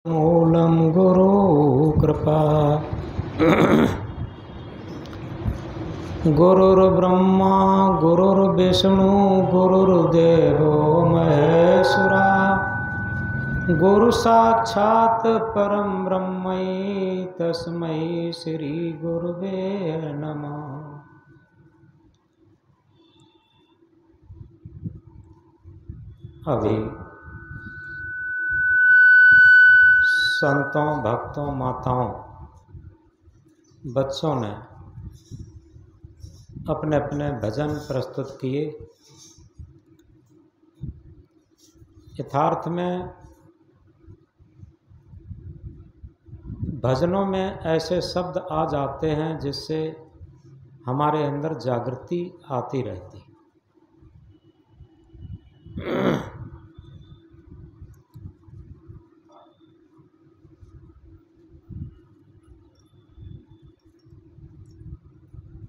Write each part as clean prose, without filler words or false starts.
मूलम गुरु कृपा। गुरुर्ब्रह्मा गुरुर्विष्णु गुरुर्देवो महेश्वरा। गुरु साक्षात् परम ब्रह्म तस्मै श्री गुरुवे नमः। अभी संतों, भक्तों, माताओं, बच्चों ने अपने अपने भजन प्रस्तुत किए। यथार्थ में भजनों में ऐसे शब्द आ जाते हैं जिससे हमारे अंदर जागृति आती रहती।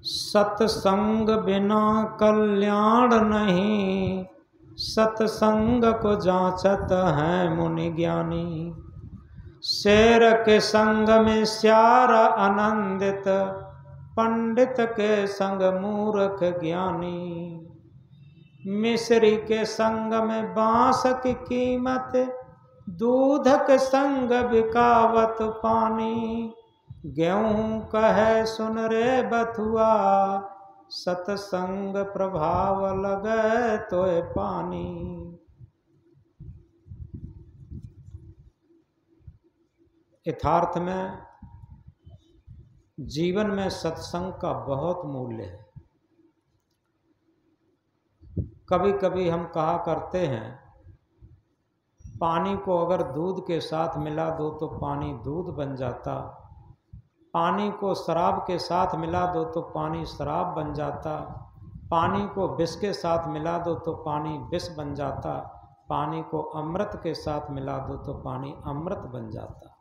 सत्संग बिना कल्याण नहीं, सत्संग को जांचत है मुनि ज्ञानी। शेर के संग में श्यार आनंदित, पंडित के संग मूर्ख ज्ञानी। मिस्री के संग में बांस की कीमत, दूध के संग बिकावत पानी। गेहूं कहे सुन रे बथुआ, सत्संग प्रभाव लगे तोय पानी। यथार्थ में जीवन में सत्संग का बहुत मूल्य है। कभी कभी हम कहा करते हैं, पानी को अगर दूध के साथ मिला दो तो पानी दूध बन जाता, पानी को शराब के साथ मिला दो तो पानी शराब बन जाता, पानी को विष के साथ मिला दो तो पानी विष बन जाता, पानी को अमृत के साथ मिला दो तो पानी अमृत बन जाता।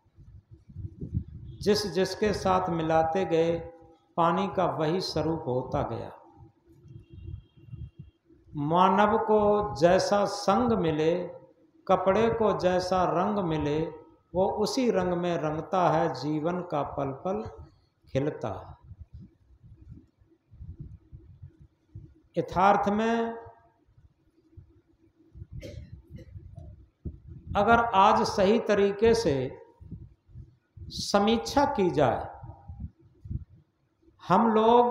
जिस जिसके साथ मिलाते गए पानी का वही स्वरूप होता गया। मानव को जैसा संग मिले, कपड़े को जैसा रंग मिले, वो उसी रंग में रंगता है, जीवन का पल पल खिलता है। यथार्थ में अगर आज सही तरीके से समीक्षा की जाए, हम लोग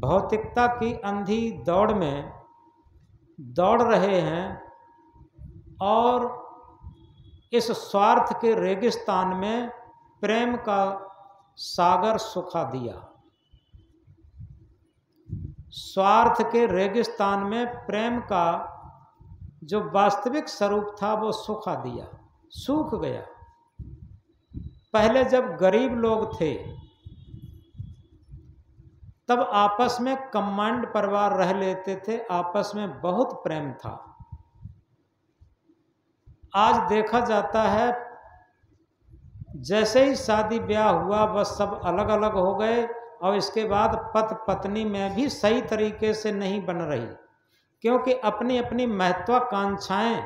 भौतिकता की अंधी दौड़ में दौड़ रहे हैं और इस स्वार्थ के रेगिस्तान में प्रेम का सागर सुखा दिया। स्वार्थ के रेगिस्तान में प्रेम का जो वास्तविक स्वरूप था वो सुखा दिया, सूख गया। पहले जब गरीब लोग थे तब आपस में कंबाइंड परिवार रह लेते थे, आपस में बहुत प्रेम था। आज देखा जाता है जैसे ही शादी ब्याह हुआ बस सब अलग अलग हो गए, और इसके बाद पति पत्नी में भी सही तरीके से नहीं बन रही, क्योंकि अपनी अपनी महत्वाकांक्षाएं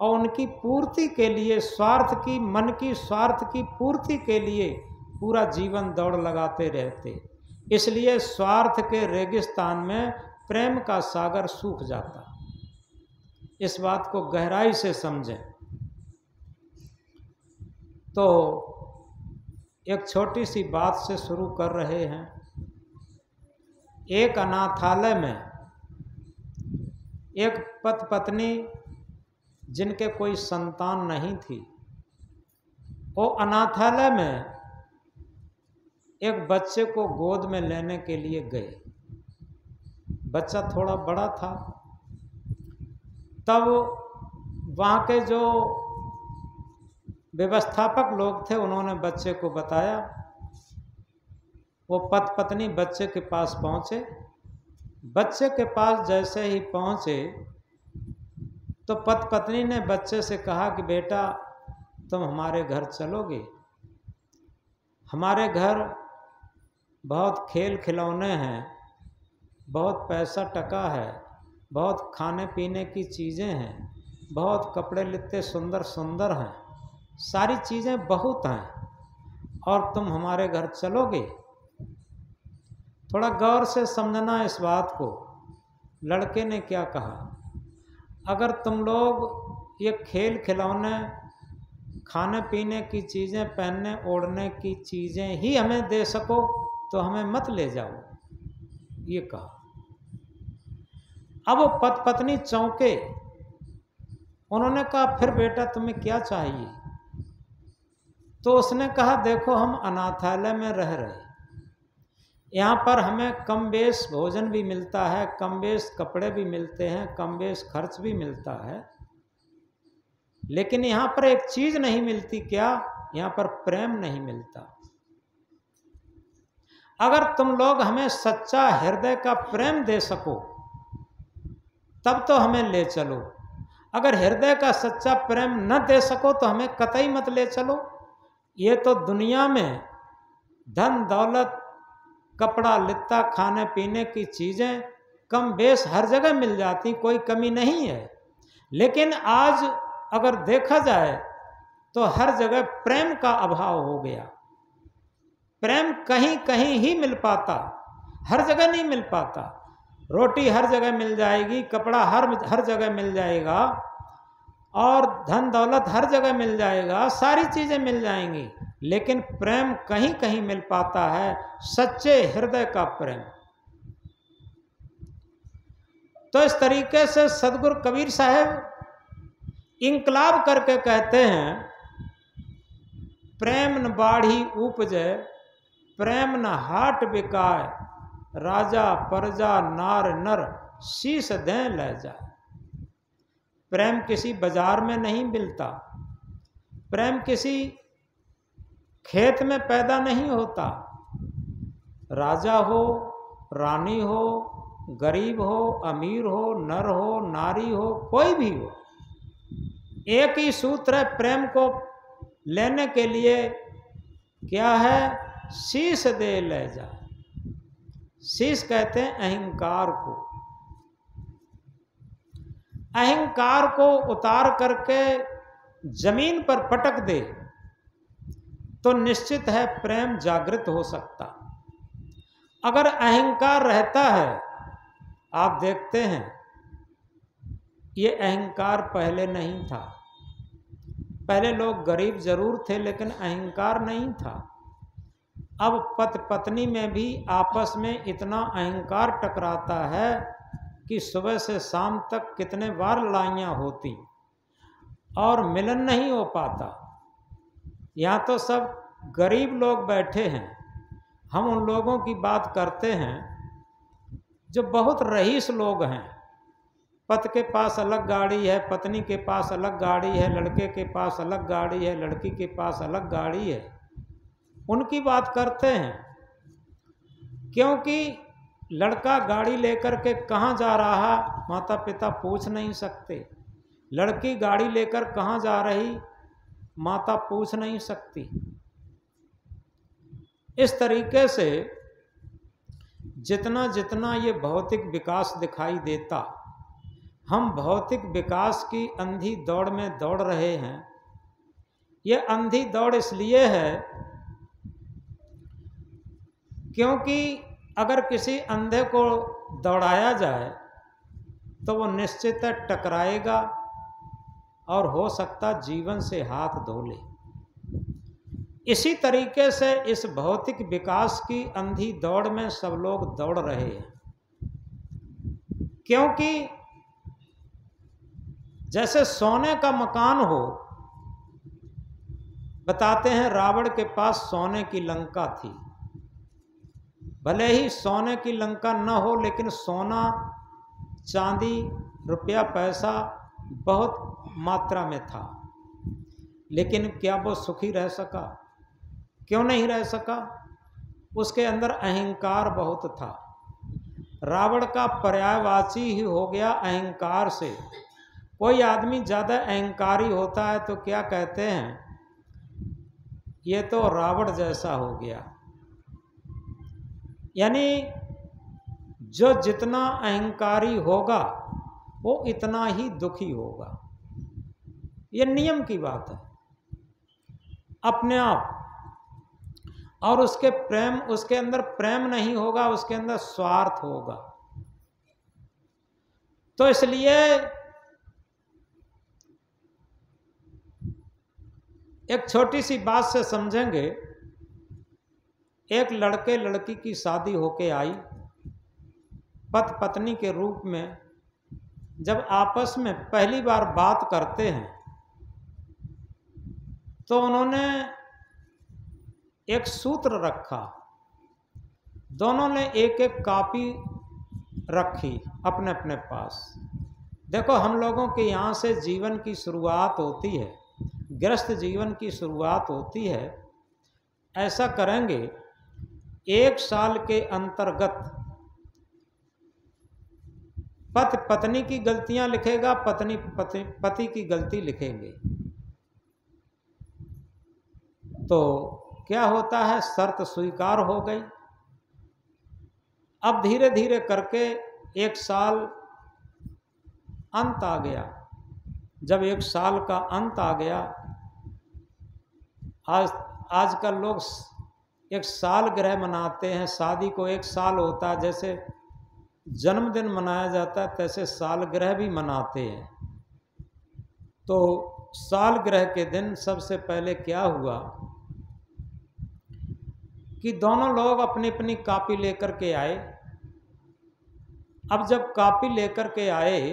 और उनकी पूर्ति के लिए, स्वार्थ की, मन की स्वार्थ की पूर्ति के लिए पूरा जीवन दौड़ लगाते रहते। इसलिए स्वार्थ के रेगिस्तान में प्रेम का सागर सूख जाता। इस बात को गहराई से समझें। तो एक छोटी सी बात से शुरू कर रहे हैं। एक अनाथालय में एक पति पत्नी जिनके कोई संतान नहीं थी, वो अनाथालय में एक बच्चे को गोद में लेने के लिए गए। बच्चा थोड़ा बड़ा था। तब वहाँ के जो व्यवस्थापक लोग थे उन्होंने बच्चे को बताया। वो पति पत्नी बच्चे के पास पहुँचे। बच्चे के पास जैसे ही पहुँचे तो पति पत्नी ने बच्चे से कहा कि बेटा तुम हमारे घर चलोगे? हमारे घर बहुत खेल खिलौने हैं, बहुत पैसा टका है, बहुत खाने पीने की चीज़ें हैं, बहुत कपड़े लित्ते सुंदर सुंदर हैं, सारी चीज़ें बहुत हैं और तुम हमारे घर चलोगे। थोड़ा गौर से समझना इस बात को। लड़के ने क्या कहा, अगर तुम लोग ये खेल खिलौने, खाने पीने की चीज़ें, पहनने ओढ़ने की चीज़ें ही हमें दे सको तो हमें मत ले जाओ, ये कहा। अब वो पत्नी चौंके। उन्होंने कहा फिर बेटा तुम्हें क्या चाहिए? तो उसने कहा देखो हम अनाथालय में रह रहे, यहाँ पर हमें कम बेश भोजन भी मिलता है, कम बेश कपड़े भी मिलते हैं, कम बेश खर्च भी मिलता है, लेकिन यहाँ पर एक चीज नहीं मिलती। क्या? यहाँ पर प्रेम नहीं मिलता। अगर तुम लोग हमें सच्चा हृदय का प्रेम दे सको तब तो हमें ले चलो। अगर हृदय का सच्चा प्रेम न दे सको तो हमें कतई मत ले चलो। ये तो दुनिया में धन दौलत, कपड़ा लित्ता, खाने पीने की चीजें कम बेश हर जगह मिल जाती, कोई कमी नहीं है। लेकिन आज अगर देखा जाए तो हर जगह प्रेम का अभाव हो गया। प्रेम कहीं कहीं ही मिल पाता, हर जगह नहीं मिल पाता। रोटी हर जगह मिल जाएगी, कपड़ा हर जगह मिल जाएगा, और धन दौलत हर जगह मिल जाएगा, सारी चीजें मिल जाएंगी, लेकिन प्रेम कहीं कहीं मिल पाता है, सच्चे हृदय का प्रेम। तो इस तरीके से सदगुरु कबीर साहब इंकलाब करके कहते हैं, प्रेम न बाढ़ी उपजे, प्रेम न हाट बिकाय, राजा प्रजा नार नर शीश दें ले जाए। प्रेम किसी बाजार में नहीं मिलता, प्रेम किसी खेत में पैदा नहीं होता। राजा हो, रानी हो, गरीब हो, अमीर हो, नर हो, नारी हो, कोई भी हो, एक ही सूत्र है प्रेम को लेने के लिए, क्या है? शीश दे ले जा। शीश कहते हैं अहंकार को। अहंकार को उतार करके जमीन पर पटक दे तो निश्चित है प्रेम जागृत हो सकता। अगर अहंकार रहता है, आप देखते हैं ये अहंकार पहले नहीं था। पहले लोग गरीब जरूर थे लेकिन अहंकार नहीं था। अब पति पत्नी में भी आपस में इतना अहंकार टकराता है कि सुबह से शाम तक कितने बार लड़ाइयाँ होती और मिलन नहीं हो पाता। यहाँ तो सब गरीब लोग बैठे हैं। हम उन लोगों की बात करते हैं जो बहुत रईस लोग हैं। पति के पास अलग गाड़ी है, पत्नी के पास अलग गाड़ी है, लड़के के पास अलग गाड़ी है, लड़की के पास अलग गाड़ी है, उनकी बात करते हैं। क्योंकि लड़का गाड़ी लेकर के कहाँ जा रहा माता पिता पूछ नहीं सकते, लड़की गाड़ी लेकर कहाँ जा रही माता पूछ नहीं सकती। इस तरीके से जितना जितना ये भौतिक विकास दिखाई देता, हम भौतिक विकास की अंधी दौड़ में दौड़ रहे हैं। ये अंधी दौड़ इसलिए है क्योंकि अगर किसी अंधे को दौड़ाया जाए तो वो निश्चित टकराएगा और हो सकता जीवन से हाथ धो ले। इसी तरीके से इस भौतिक विकास की अंधी दौड़ में सब लोग दौड़ रहे हैं। क्योंकि जैसे सोने का मकान हो, बताते हैं रावण के पास सोने की लंका थी। भले ही सोने की लंका न हो लेकिन सोना चांदी रुपया पैसा बहुत मात्रा में था, लेकिन क्या वो सुखी रह सका? क्यों नहीं रह सका? उसके अंदर अहंकार बहुत था। रावण का पर्यायवाची ही हो गया अहंकार से। कोई आदमी ज़्यादा अहंकारी होता है तो क्या कहते हैं, ये तो रावण जैसा हो गया। यानी जो जितना अहंकारी होगा वो इतना ही दुखी होगा। ये नियम की बात है। अपने आप। और उसके अंदर प्रेम नहीं होगा, उसके अंदर स्वार्थ होगा। तो इसलिए एक छोटी सी बात से समझेंगे। एक लड़के लड़की की शादी होके आई, पति पत्नी के रूप में जब आपस में पहली बार बात करते हैं तो उन्होंने एक सूत्र रखा। दोनों ने एक एक कॉपी रखी अपने अपने पास। देखो, हम लोगों के यहाँ से जीवन की शुरुआत होती है, गृहस्थ जीवन की शुरुआत होती है। ऐसा करेंगे, 1 साल के अंतर्गत पति पत्नी की गलतियां लिखेगा, पत्नी पति की गलती लिखेंगे। तो क्या होता है, शर्त स्वीकार हो गई। अब धीरे धीरे करके 1 साल अंत आ गया। जब 1 साल का अंत आ गया, आजकल लोग एक सालगिरह मनाते हैं। शादी को 1 साल होता है, जैसे जन्मदिन मनाया जाता है तैसे सालगिरह भी मनाते हैं। तो सालगिरह के दिन सबसे पहले क्या हुआ कि दोनों लोग अपनी अपनी कॉपी लेकर के आए। अब जब कॉपी लेकर के आए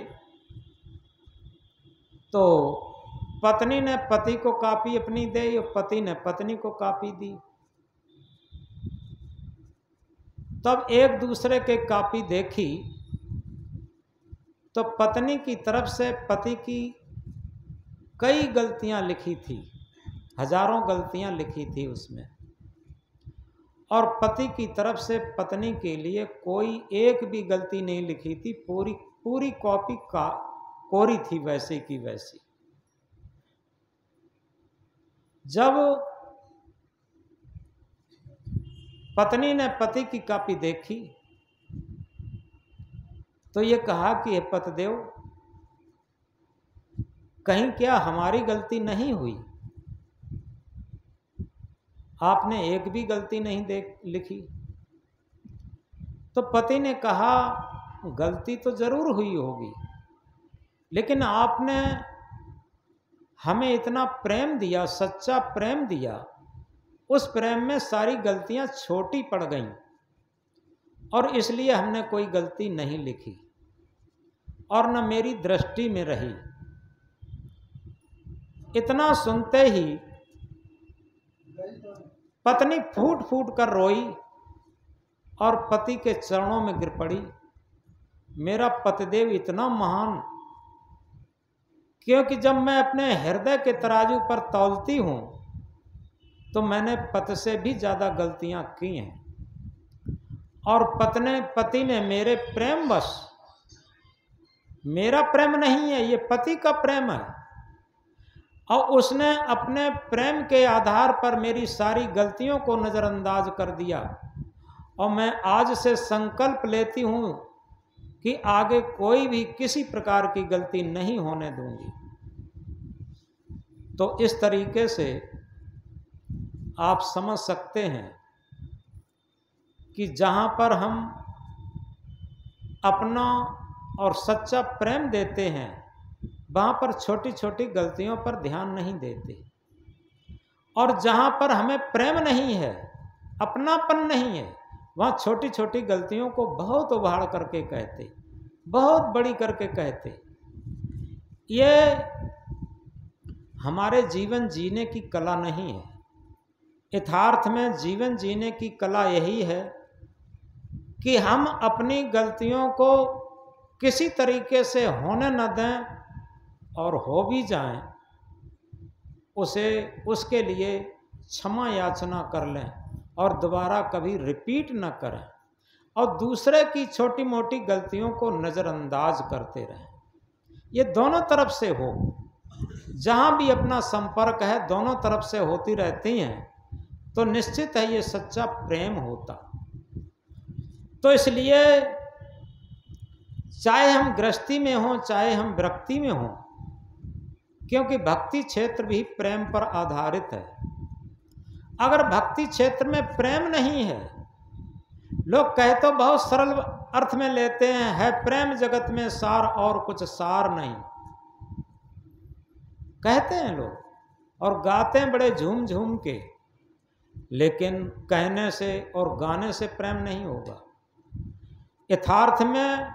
तो पत्नी ने पति को कॉपी अपनी दी और पति ने पत्नी को कॉपी दी। तब एक दूसरे के कॉपी देखी तो पत्नी की तरफ से पति की कई गलतियां लिखी थी, हजारों गलतियां लिखी थी उसमें। और पति की तरफ से पत्नी के लिए कोई एक भी गलती नहीं लिखी थी। पूरी कॉपी का कोरी थी, वैसे की वैसी। जब पत्नी ने पति की कॉपी देखी तो ये कहा कि हे पतिदेव, कहीं क्या हमारी गलती नहीं हुई? आपने एक भी गलती नहीं लिखी। तो पति ने कहा, गलती तो जरूर हुई होगी, लेकिन आपने हमें इतना प्रेम दिया, सच्चा प्रेम दिया, उस प्रेम में सारी गलतियां छोटी पड़ गईं और इसलिए हमने कोई गलती नहीं लिखी और न मेरी दृष्टि में रही। इतना सुनते ही पत्नी फूट फूट कर रोई और पति के चरणों में गिर पड़ी। मेरा पतिदेव इतना महान, क्योंकि जब मैं अपने हृदय के तराजू पर तौलती हूं तो मैंने पति से भी ज्यादा गलतियां की हैं। और पति ने मेरे प्रेमवश, मेरा प्रेम नहीं है, ये पति का प्रेम है, और उसने अपने प्रेम के आधार पर मेरी सारी गलतियों को नजरअंदाज कर दिया। और मैं आज से संकल्प लेती हूं कि आगे कोई भी किसी प्रकार की गलती नहीं होने दूंगी। तो इस तरीके से आप समझ सकते हैं कि जहां पर हम अपना और सच्चा प्रेम देते हैं, वहां पर छोटी छोटी गलतियों पर ध्यान नहीं देते। और जहां पर हमें प्रेम नहीं है, अपनापन नहीं है, वहां छोटी छोटी गलतियों को बहुत उभाड़ करके कहते, बहुत बड़ी करके कहते। ये हमारे जीवन जीने की कला नहीं है। यथार्थ में जीवन जीने की कला यही है कि हम अपनी गलतियों को किसी तरीके से होने न दें, और हो भी जाएं उसके लिए क्षमा याचना कर लें और दोबारा कभी रिपीट न करें, और दूसरे की छोटी मोटी गलतियों को नज़रअंदाज करते रहें। ये दोनों तरफ से हो, जहाँ भी अपना संपर्क है दोनों तरफ से होती रहती हैं, तो निश्चित है ये सच्चा प्रेम होता। तो इसलिए चाहे हम गृहस्थी में हों, चाहे हम विरक्ति में हों, क्योंकि भक्ति क्षेत्र भी प्रेम पर आधारित है। अगर भक्ति क्षेत्र में प्रेम नहीं है, लोग कहे तो बहुत सरल अर्थ में लेते हैं, है प्रेम जगत में सार और कुछ सार नहीं, कहते हैं लोग और गाते हैं बड़े झूम झूम के, लेकिन कहने से और गाने से प्रेम नहीं होगा। यथार्थ में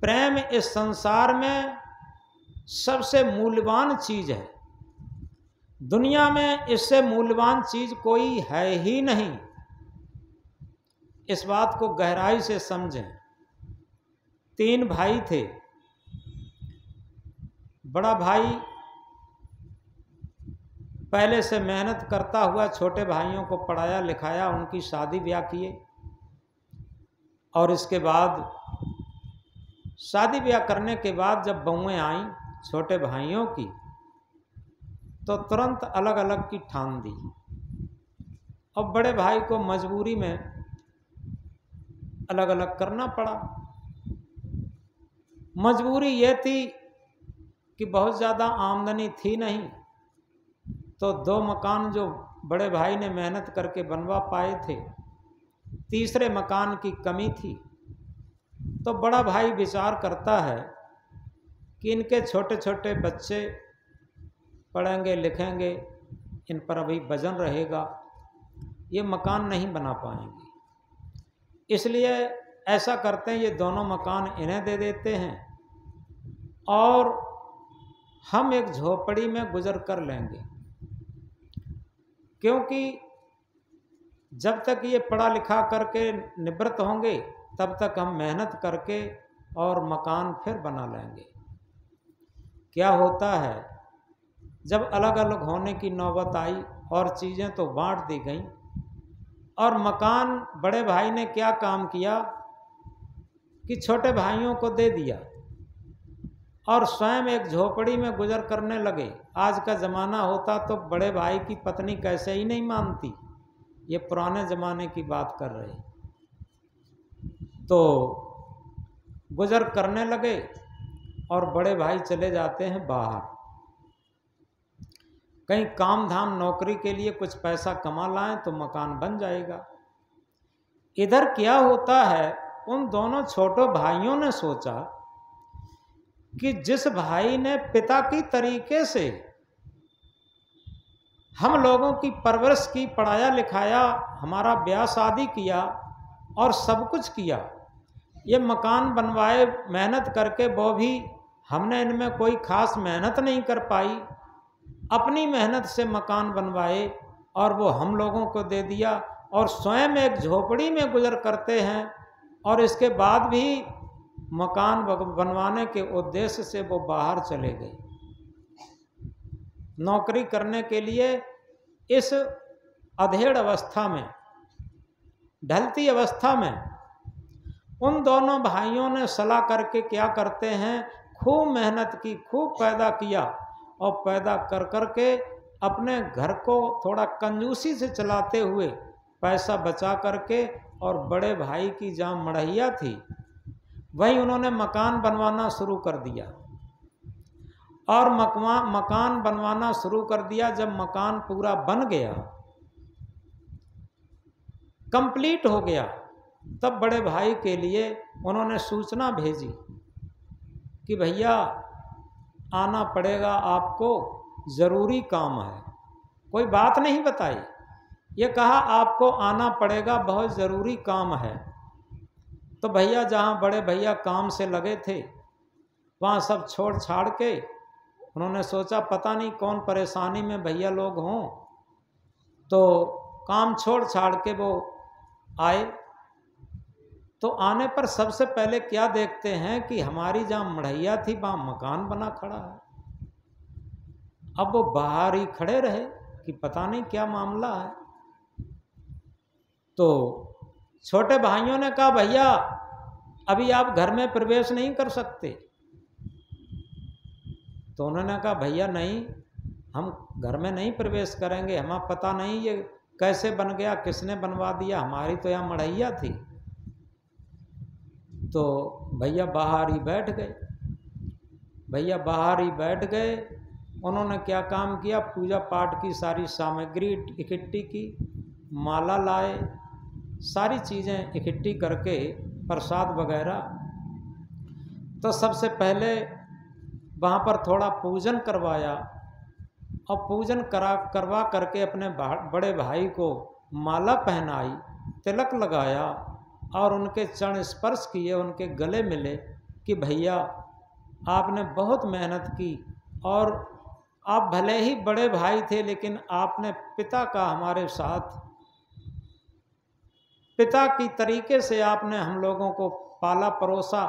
प्रेम इस संसार में सबसे मूल्यवान चीज है। दुनिया में इससे मूल्यवान चीज कोई है ही नहीं। इस बात को गहराई से समझें। 3 भाई थे। बड़ा भाई पहले से मेहनत करता हुआ छोटे भाइयों को पढ़ाया लिखाया, उनकी शादी ब्याह किए, और इसके बाद शादी ब्याह करने के बाद जब बहुएं आईं छोटे भाइयों की, तो तुरंत अलग अलग की ठान दी। और बड़े भाई को मजबूरी में अलग अलग करना पड़ा। मजबूरी ये थी कि बहुत ज़्यादा आमदनी थी नहीं, तो 2 मकान जो बड़े भाई ने मेहनत करके बनवा पाए थे, तीसरे मकान की कमी थी। तो बड़ा भाई विचार करता है कि इनके छोटे छोटे बच्चे पढ़ेंगे लिखेंगे, इन पर अभी वजन रहेगा, ये मकान नहीं बना पाएंगे, इसलिए ऐसा करते हैं ये दोनों मकान इन्हें दे देते हैं और हम एक झोपड़ी में गुजर कर लेंगे, क्योंकि जब तक ये पढ़ा लिखा करके निवृत्त होंगे तब तक हम मेहनत करके और मकान फिर बना लेंगे। क्या होता है, जब अलग अलग होने की नौबत आई और चीज़ें तो बांट दी गईं, और मकान बड़े भाई ने क्या काम किया कि छोटे भाइयों को दे दिया और स्वयं एक झोपड़ी में गुजर करने लगे। आज का ज़माना होता तो बड़े भाई की पत्नी कैसे ही नहीं मानती, ये पुराने ज़माने की बात कर रहे। तो गुजर करने लगे और बड़े भाई चले जाते हैं बाहर, कहीं काम धाम नौकरी के लिए कुछ पैसा कमा लाएं तो मकान बन जाएगा। इधर क्या होता है, उन दोनों छोटे भाइयों ने सोचा कि जिस भाई ने पिता की तरीके से हम लोगों की परवरिश की, पढ़ाया लिखाया, हमारा ब्याह शादी किया और सब कुछ किया, ये मकान बनवाए मेहनत करके, वो भी हमने इनमें कोई खास मेहनत नहीं कर पाई, अपनी मेहनत से मकान बनवाए और वो हम लोगों को दे दिया, और स्वयं एक झोपड़ी में गुजर करते हैं, और इसके बाद भी मकान बनवाने के उद्देश्य से वो बाहर चले गए नौकरी करने के लिए। इस अधेड़ अवस्था में, ढलती अवस्था में, उन दोनों भाइयों ने सलाह करके क्या करते हैं, खूब मेहनत की, खूब पैदा किया, और पैदा कर कर के अपने घर को थोड़ा कंजूसी से चलाते हुए पैसा बचा करके, और बड़े भाई की जहाँ मढ़ैया थी वहीं उन्होंने मकान बनवाना शुरू कर दिया। और मकान बनवाना शुरू कर दिया। जब मकान पूरा बन गया, कंप्लीट हो गया, तब बड़े भाई के लिए उन्होंने सूचना भेजी कि भैया आना पड़ेगा आपको, ज़रूरी काम है। कोई बात नहीं बताई, ये कहा आपको आना पड़ेगा, बहुत ज़रूरी काम है। तो भैया जहाँ बड़े भैया काम से लगे थे वहाँ सब छोड़ छाड़ के उन्होंने सोचा पता नहीं कौन परेशानी में भैया लोग हों, तो काम छोड़ छाड़ के वो आए। तो आने पर सबसे पहले क्या देखते हैं कि हमारी जहाँ मढ़ैया थी वहाँ मकान बना खड़ा है। अब वो बाहर ही खड़े रहे कि पता नहीं क्या मामला है। तो छोटे भाइयों ने कहा भैया अभी आप घर में प्रवेश नहीं कर सकते। तो उन्होंने कहा भैया नहीं, हम घर में नहीं प्रवेश करेंगे, हमें पता नहीं ये कैसे बन गया, किसने बनवा दिया, हमारी तो यहाँ मढ़ैया थी। तो भैया बाहर ही बैठ गए। उन्होंने क्या काम किया, पूजा पाठ की सारी सामग्री इकट्ठी की, माला लाए, सारी चीज़ें इकट्ठी करके प्रसाद वगैरह। तो सबसे पहले वहाँ पर थोड़ा पूजन करवाया और पूजन करवा करके अपने बड़े भाई को माला पहनाई, तिलक लगाया और उनके चरण स्पर्श किए, उनके गले मिले कि भैया आपने बहुत मेहनत की और आप भले ही बड़े भाई थे लेकिन आपने पिता का हमारे साथ, पिता की तरीके से आपने हम लोगों को पाला परोसा,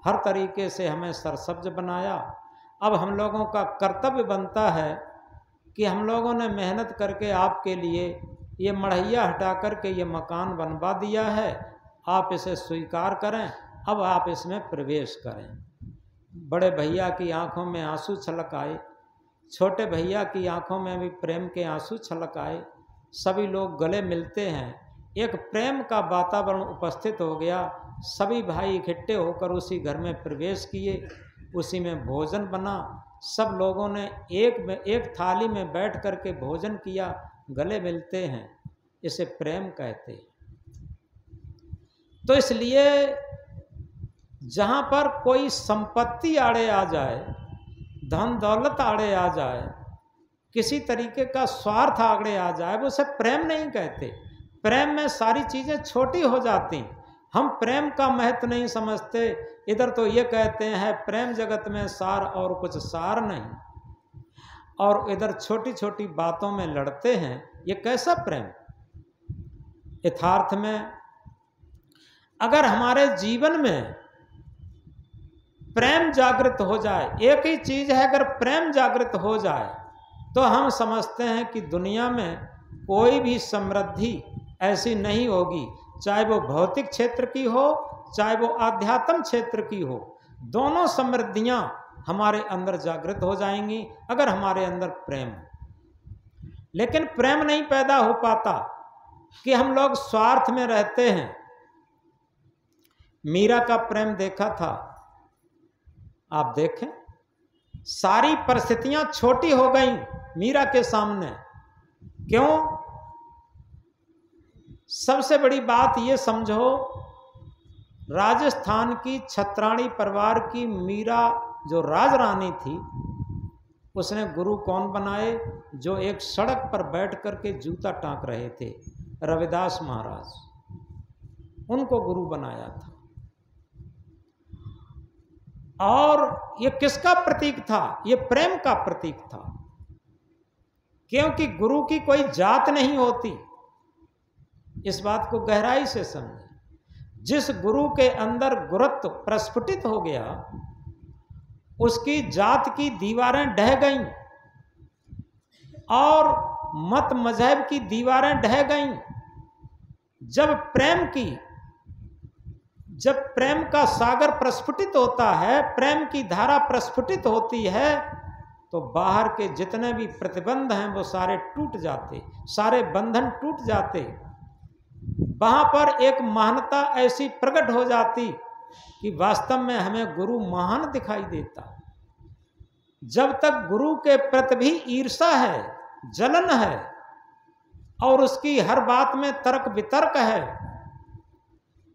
हर तरीके से हमें सरसब्ज बनाया। अब हम लोगों का कर्तव्य बनता है कि हम लोगों ने मेहनत करके आपके लिए ये मढ़ैया हटा करके ये मकान बनवा दिया है, आप इसे स्वीकार करें, अब आप इसमें प्रवेश करें। बड़े भैया की आंखों में आंसू छलक आए, छोटे भैया की आंखों में भी प्रेम के आंसू छलक आए। सभी लोग गले मिलते हैं, एक प्रेम का वातावरण उपस्थित हो गया। सभी भाई इकट्ठे होकर उसी घर में प्रवेश किए, उसी में भोजन बना। सब लोगों ने एक थाली में बैठ कर के भोजन किया, गले मिलते हैं, इसे प्रेम कहते हैं। तो इसलिए जहाँ पर कोई संपत्ति आड़े आ जाए, धन दौलत आड़े आ जाए, किसी तरीके का स्वार्थ आड़े आ जाए, वो उसे प्रेम नहीं कहते। प्रेम में सारी चीज़ें छोटी हो जाती। हम प्रेम का महत्व नहीं समझते। इधर तो ये कहते हैं प्रेम जगत में सार और कुछ सार नहीं, और इधर छोटी छोटी बातों में लड़ते हैं। ये कैसा प्रेम? यथार्थ में अगर हमारे जीवन में प्रेम जागृत हो जाए, एक ही चीज है, अगर प्रेम जागृत हो जाए तो हम समझते हैं कि दुनिया में कोई भी समृद्धि ऐसी नहीं होगी, चाहे वो भौतिक क्षेत्र की हो, चाहे वो आध्यात्म क्षेत्र की हो। दोनों समृद्धियां हमारे अंदर जागृत हो जाएंगी अगर हमारे अंदर प्रेम। लेकिन प्रेम नहीं पैदा हो पाता कि हम लोग स्वार्थ में रहते हैं। मीरा का प्रेम देखा था, आप देखें, सारी परिस्थितियां छोटी हो गई मीरा के सामने। क्यों? सबसे बड़ी बात ये समझो, राजस्थान की छत्राणी परिवार की मीरा जो राजरानी थी, उसने गुरु कौन बनाए? जो एक सड़क पर बैठ करके जूता टांक रहे थे, रविदास महाराज, उनको गुरु बनाया था। और ये किसका प्रतीक था? ये प्रेम का प्रतीक था, क्योंकि गुरु की कोई जात नहीं होती। इस बात को गहराई से समझें। जिस गुरु के अंदर गुरुत्व प्रस्फुटित हो गया, उसकी जात की दीवारें ढह गईं और मत मजहब की दीवारें ढह गईं। जब प्रेम का सागर प्रस्फुटित होता है, प्रेम की धारा प्रस्फुटित होती है, तो बाहर के जितने भी प्रतिबंध हैं वो सारे टूट जाते, सारे बंधन टूट जाते। वहां पर एक महानता ऐसी प्रकट हो जाती कि वास्तव में हमें गुरु महान दिखाई देता। जब तक गुरु के प्रति भी ईर्षा है, जलन है और उसकी हर बात में तर्क वितर्क है,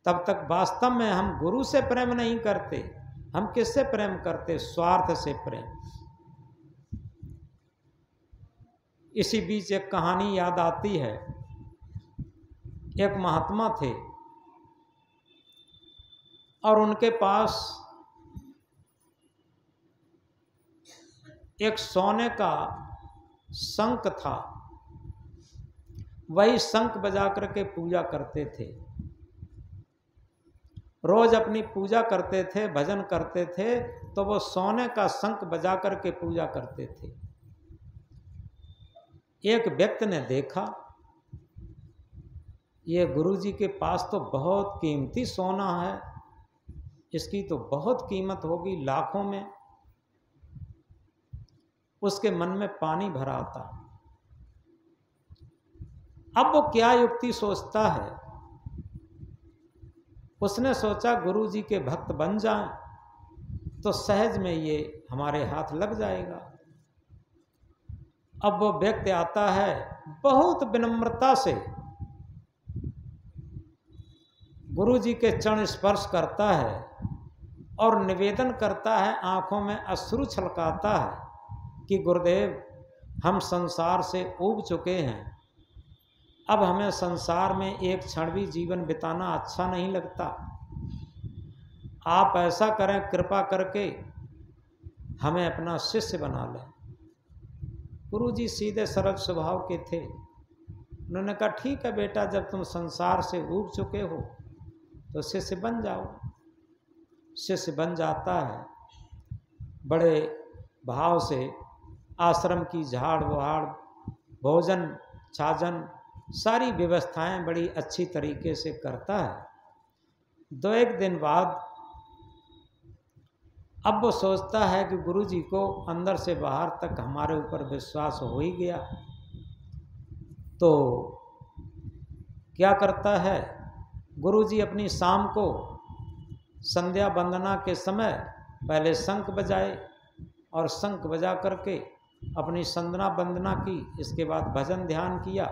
तब तक वास्तव में हम गुरु से प्रेम नहीं करते। हम किससे प्रेम करते? स्वार्थ से प्रेम। इसी बीच एक कहानी याद आती है। एक महात्मा थे और उनके पास एक सोने का शंख था। वही शंख बजा करके पूजा करते थे, रोज अपनी पूजा करते थे, भजन करते थे, तो वो सोने का शंख बजा करके पूजा करते थे। एक व्यक्ति ने देखा, ये गुरुजी के पास तो बहुत कीमती सोना है, इसकी तो बहुत कीमत होगी, लाखों में। उसके मन में पानी भरा आता। अब वो क्या युक्ति सोचता है? उसने सोचा गुरुजी के भक्त बन जाएं तो सहज में ये हमारे हाथ लग जाएगा। अब वो व्यक्ति आता है, बहुत विनम्रता से गुरु जी के चरण स्पर्श करता है और निवेदन करता है, आंखों में अश्रु छलकाता है कि गुरुदेव, हम संसार से ऊब चुके हैं, अब हमें संसार में एक क्षण भी जीवन बिताना अच्छा नहीं लगता। आप ऐसा करें, कृपा करके हमें अपना शिष्य बना लें। गुरु जी सीधे सरल स्वभाव के थे। उन्होंने कहा, ठीक है बेटा, जब तुम संसार से ऊब चुके हो तो शिष्य बन जाओ। शिष्य बन जाता है। बड़े भाव से आश्रम की झाड़ बुहाड़, भोजन छाजन, सारी व्यवस्थाएं बड़ी अच्छी तरीके से करता है। 2-1 दिन बाद अब वो सोचता है कि गुरु जी को अंदर से बाहर तक हमारे ऊपर विश्वास हो ही गया, तो क्या करता है, गुरु जी अपनी शाम को संध्या वंदना के समय पहले शंख बजाए और शंख बजा करके अपनी संध्या वंदना की। इसके बाद भजन ध्यान किया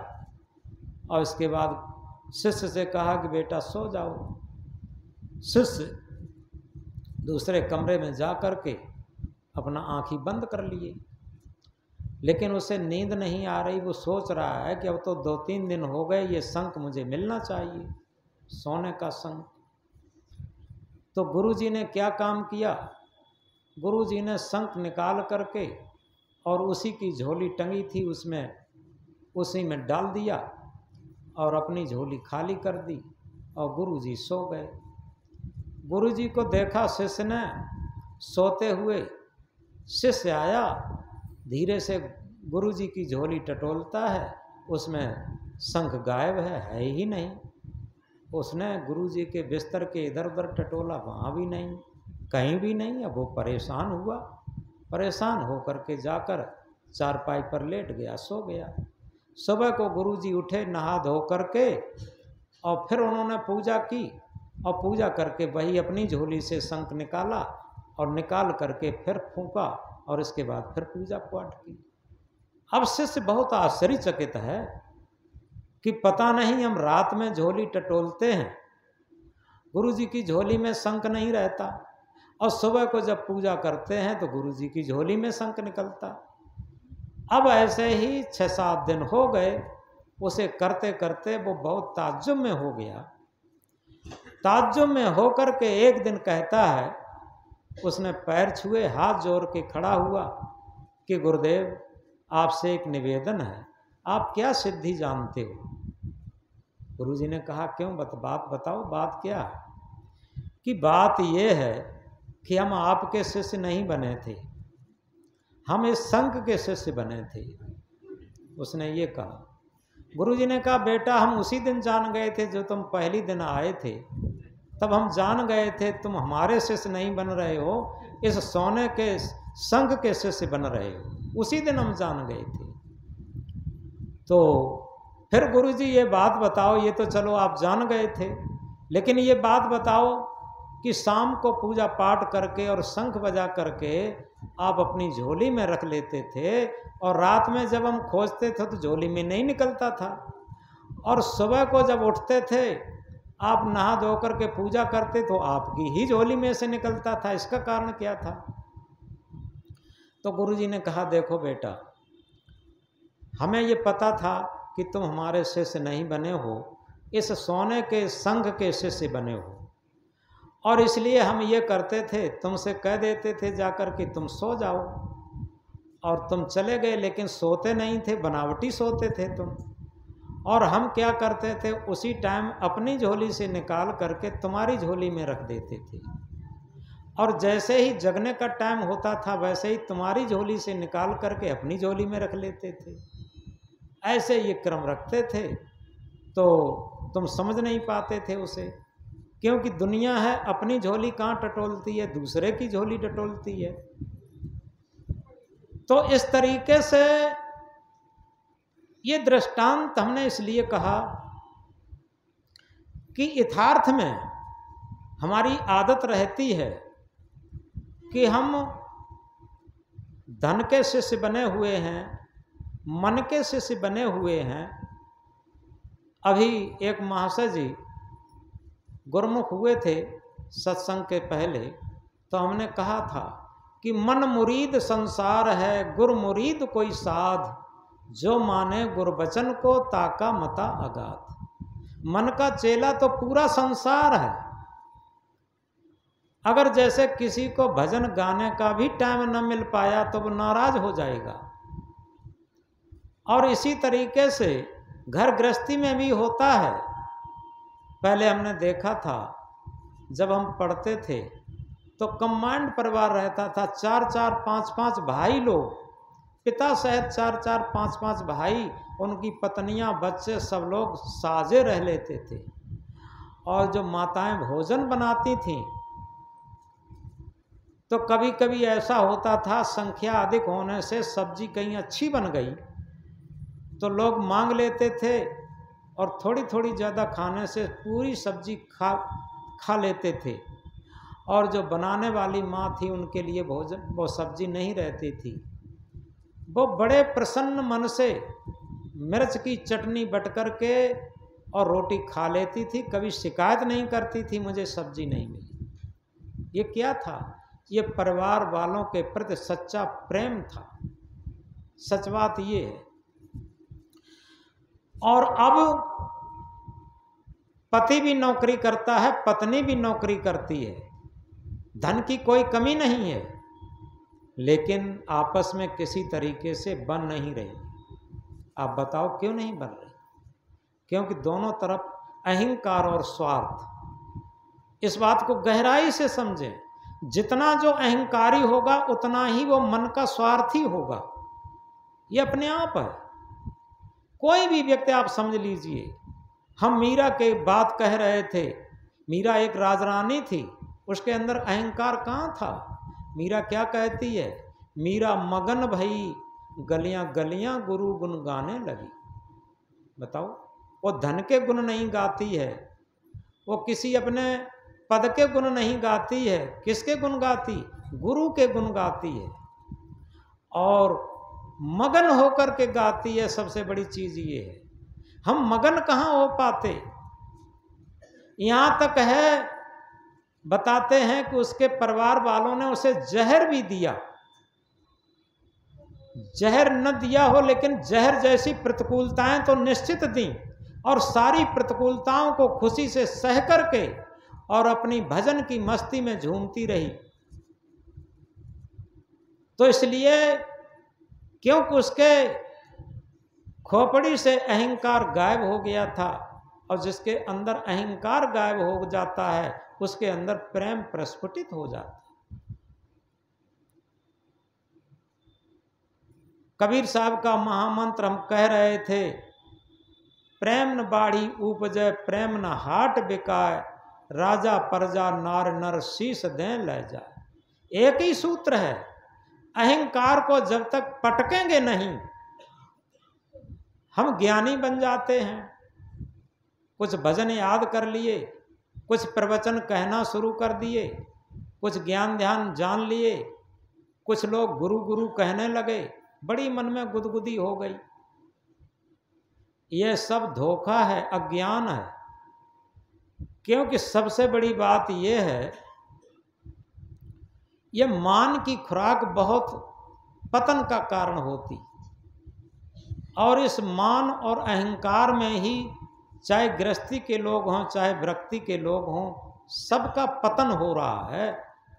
और इसके बाद शिष्य से कहा कि बेटा सो जाओ। शिष्य दूसरे कमरे में जा कर के अपना आँखी बंद कर लिए, लेकिन उसे नींद नहीं आ रही। वो सोच रहा है कि अब तो 2-3 दिन हो गए, ये शंख मुझे मिलना चाहिए, सोने का शंख। तो गुरु जी ने क्या काम किया, गुरु जी ने शंख निकाल करके और उसी की झोली टंगी थी उसमें, उसी में डाल दिया और अपनी झोली खाली कर दी और गुरु जी सो गए। गुरु जी को देखा शिष्य ने सोते हुए। शिष्य आया, धीरे से गुरु जी की झोली टटोलता है, उसमें शंख गायब है ही नहीं। उसने गुरु जी के बिस्तर के इधर उधर टटोला, वहाँ भी नहीं, कहीं भी नहीं। अब वो परेशान हुआ, परेशान होकर के जाकर चारपाई पर लेट गया, सो गया। सुबह को गुरु जी उठे नहा धो करके और फिर उन्होंने पूजा की और पूजा करके वही अपनी झोली से शंख निकाला और निकाल करके फिर फूंका और इसके बाद फिर पूजा पाठ की। अब शिष्य बहुत आश्चर्यचकित है कि पता नहीं, हम रात में झोली टटोलते हैं, गुरु जी की झोली में शंख नहीं रहता, और सुबह को जब पूजा करते हैं तो गुरु जी की झोली में शंख निकलता। अब ऐसे ही 6-7 दिन हो गए, उसे करते करते वो बहुत ताज्जुब में हो गया। ताज्जुब में होकर के एक दिन कहता है, उसने पैर छुए, हाथ जोड़ के खड़ा हुआ कि गुरुदेव, आपसे एक निवेदन है, आप क्या सिद्धि जानते हो? गुरु जी ने कहा, क्यों, बात बताओ, बात क्या है? कि बात ये है कि हम आपके शिष्य नहीं बने थे, हम इस शंख के शिष्य बने थे। उसने ये कहा। गुरु जी ने कहा, बेटा, हम उसी दिन जान गए थे जो तुम पहली दिन आए थे, तब हम जान गए थे तुम हमारे शिष्य नहीं बन रहे हो, इस सोने के शंख के शिष्य बन रहे हो। उसी दिन हम जान गए थे। तो फिर गुरु जी ये बात बताओ, ये तो चलो आप जान गए थे, लेकिन ये बात बताओ कि शाम को पूजा पाठ करके और शंख बजा करके आप अपनी झोली में रख लेते थे, और रात में जब हम खोजते थे तो झोली में नहीं निकलता था, और सुबह को जब उठते थे आप नहा धो करके पूजा करते तो आपकी ही झोली में से निकलता था, इसका कारण क्या था? तो गुरुजी ने कहा, देखो बेटा, हमें ये पता था कि तुम हमारे शिष्य नहीं बने हो, इस सोने के शंख के शिष्य बने हो, और इसलिए हम ये करते थे, तुमसे कह देते थे जाकर कि तुम सो जाओ, और तुम चले गए, लेकिन सोते नहीं थे, बनावटी सोते थे तुम। और हम क्या करते थे, उसी टाइम अपनी झोली से निकाल करके तुम्हारी झोली में रख देते थे, और जैसे ही जगने का टाइम होता था वैसे ही तुम्हारी झोली से निकाल करके अपनी झोली में रख लेते थे। ऐसे ये क्रम रखते थे, तो तुम समझ नहीं पाते थे उसे, क्योंकि दुनिया है, अपनी झोली कहाँ टटोलती है, दूसरे की झोली टटोलती है। तो इस तरीके से ये दृष्टांत हमने इसलिए कहा कि यथार्थ में हमारी आदत रहती है कि हम धन के शिष्य बने हुए हैं, मन के शिष्य बने हुए हैं। अभी एक महाशय जी गुरुमुख हुए थे सत्संग के पहले, तो हमने कहा था कि मन मुरीद संसार है, गुर मुरीद कोई साध, जो माने गुरबचन को ताका मता अगाध। मन का चेला तो पूरा संसार है। अगर जैसे किसी को भजन गाने का भी टाइम न मिल पाया तो वो नाराज हो जाएगा। और इसी तरीके से घर गृहस्थी में भी होता है। पहले हमने देखा था जब हम पढ़ते थे तो कंबाइंड परिवार रहता था, 4-4, 5-5 भाई लोग, पिता सहित 4-4, 5-5 भाई, उनकी पत्नियां, बच्चे, सब लोग साझे रह लेते थे। और जो माताएं भोजन बनाती थीं तो कभी कभी ऐसा होता था संख्या अधिक होने से सब्जी कहीं अच्छी बन गई तो लोग मांग लेते थे और थोड़ी थोड़ी ज़्यादा खाने से पूरी सब्जी खा लेते थे। और जो बनाने वाली माँ थी उनके लिए भोजन वो सब्जी नहीं रहती थी। वो बड़े प्रसन्न मन से मिर्च की चटनी बट कर के और रोटी खा लेती थी, कभी शिकायत नहीं करती थी मुझे सब्जी नहीं मिली। ये क्या था? ये परिवार वालों के प्रति सच्चा प्रेम था। सच बात ये है। और अब पति भी नौकरी करता है, पत्नी भी नौकरी करती है, धन की कोई कमी नहीं है, लेकिन आपस में किसी तरीके से बन नहीं रही। आप बताओ क्यों नहीं बन रही? क्योंकि दोनों तरफ अहंकार और स्वार्थ। इस बात को गहराई से समझें। जितना जो अहंकारी होगा उतना ही वो मन का स्वार्थी होगा। ये अपने आप है। कोई भी व्यक्ति आप समझ लीजिए। हम मीरा के बात कह रहे थे। मीरा एक राजरानी थी, उसके अंदर अहंकार कहाँ था? मीरा क्या कहती है? मीरा मगन भई गलियां गलियां गुरु गुण गाने लगी। बताओ, वो धन के गुण नहीं गाती है, वो किसी अपने पद के गुण नहीं गाती है। किसके गुण गाती? गुरु के गुण गाती है। और मगन होकर के गाती है। सबसे बड़ी चीज ये है। हम मगन कहाँ हो पाते? यहाँ तक है, बताते हैं कि उसके परिवार वालों ने उसे जहर भी दिया। जहर न दिया हो लेकिन जहर जैसी प्रतिकूलताएं तो निश्चित दी, और सारी प्रतिकूलताओं को खुशी से सह करके और अपनी भजन की मस्ती में झूमती रही। तो इसलिए क्योंकि उसके खोपड़ी से अहंकार गायब हो गया था, और जिसके अंदर अहंकार गायब हो जाता है उसके अंदर प्रेम प्रस्फुटित हो जाता है। कबीर साहब का महामंत्र हम कह रहे थे, प्रेम न बाढ़ी उपजय, प्रेम न हाट बिकाय, राजा प्रजा नार नर शीश दें ले जाए। एक ही सूत्र है। अहंकार को जब तक पटकेंगे नहीं, हम ज्ञानी बन जाते हैं। कुछ भजन याद कर लिए, कुछ प्रवचन कहना शुरू कर दिए, कुछ ज्ञान ध्यान जान लिए, कुछ लोग गुरु गुरु कहने लगे, बड़ी मन में गुदगुदी हो गई। यह सब धोखा है, अज्ञान है। क्योंकि सबसे बड़ी बात यह है, यह मान की खुराक बहुत पतन का कारण होती, और इस मान और अहंकार में ही चाहे गृहस्थी के लोग हों चाहे विरक्ति के लोग हों, सबका पतन हो रहा है।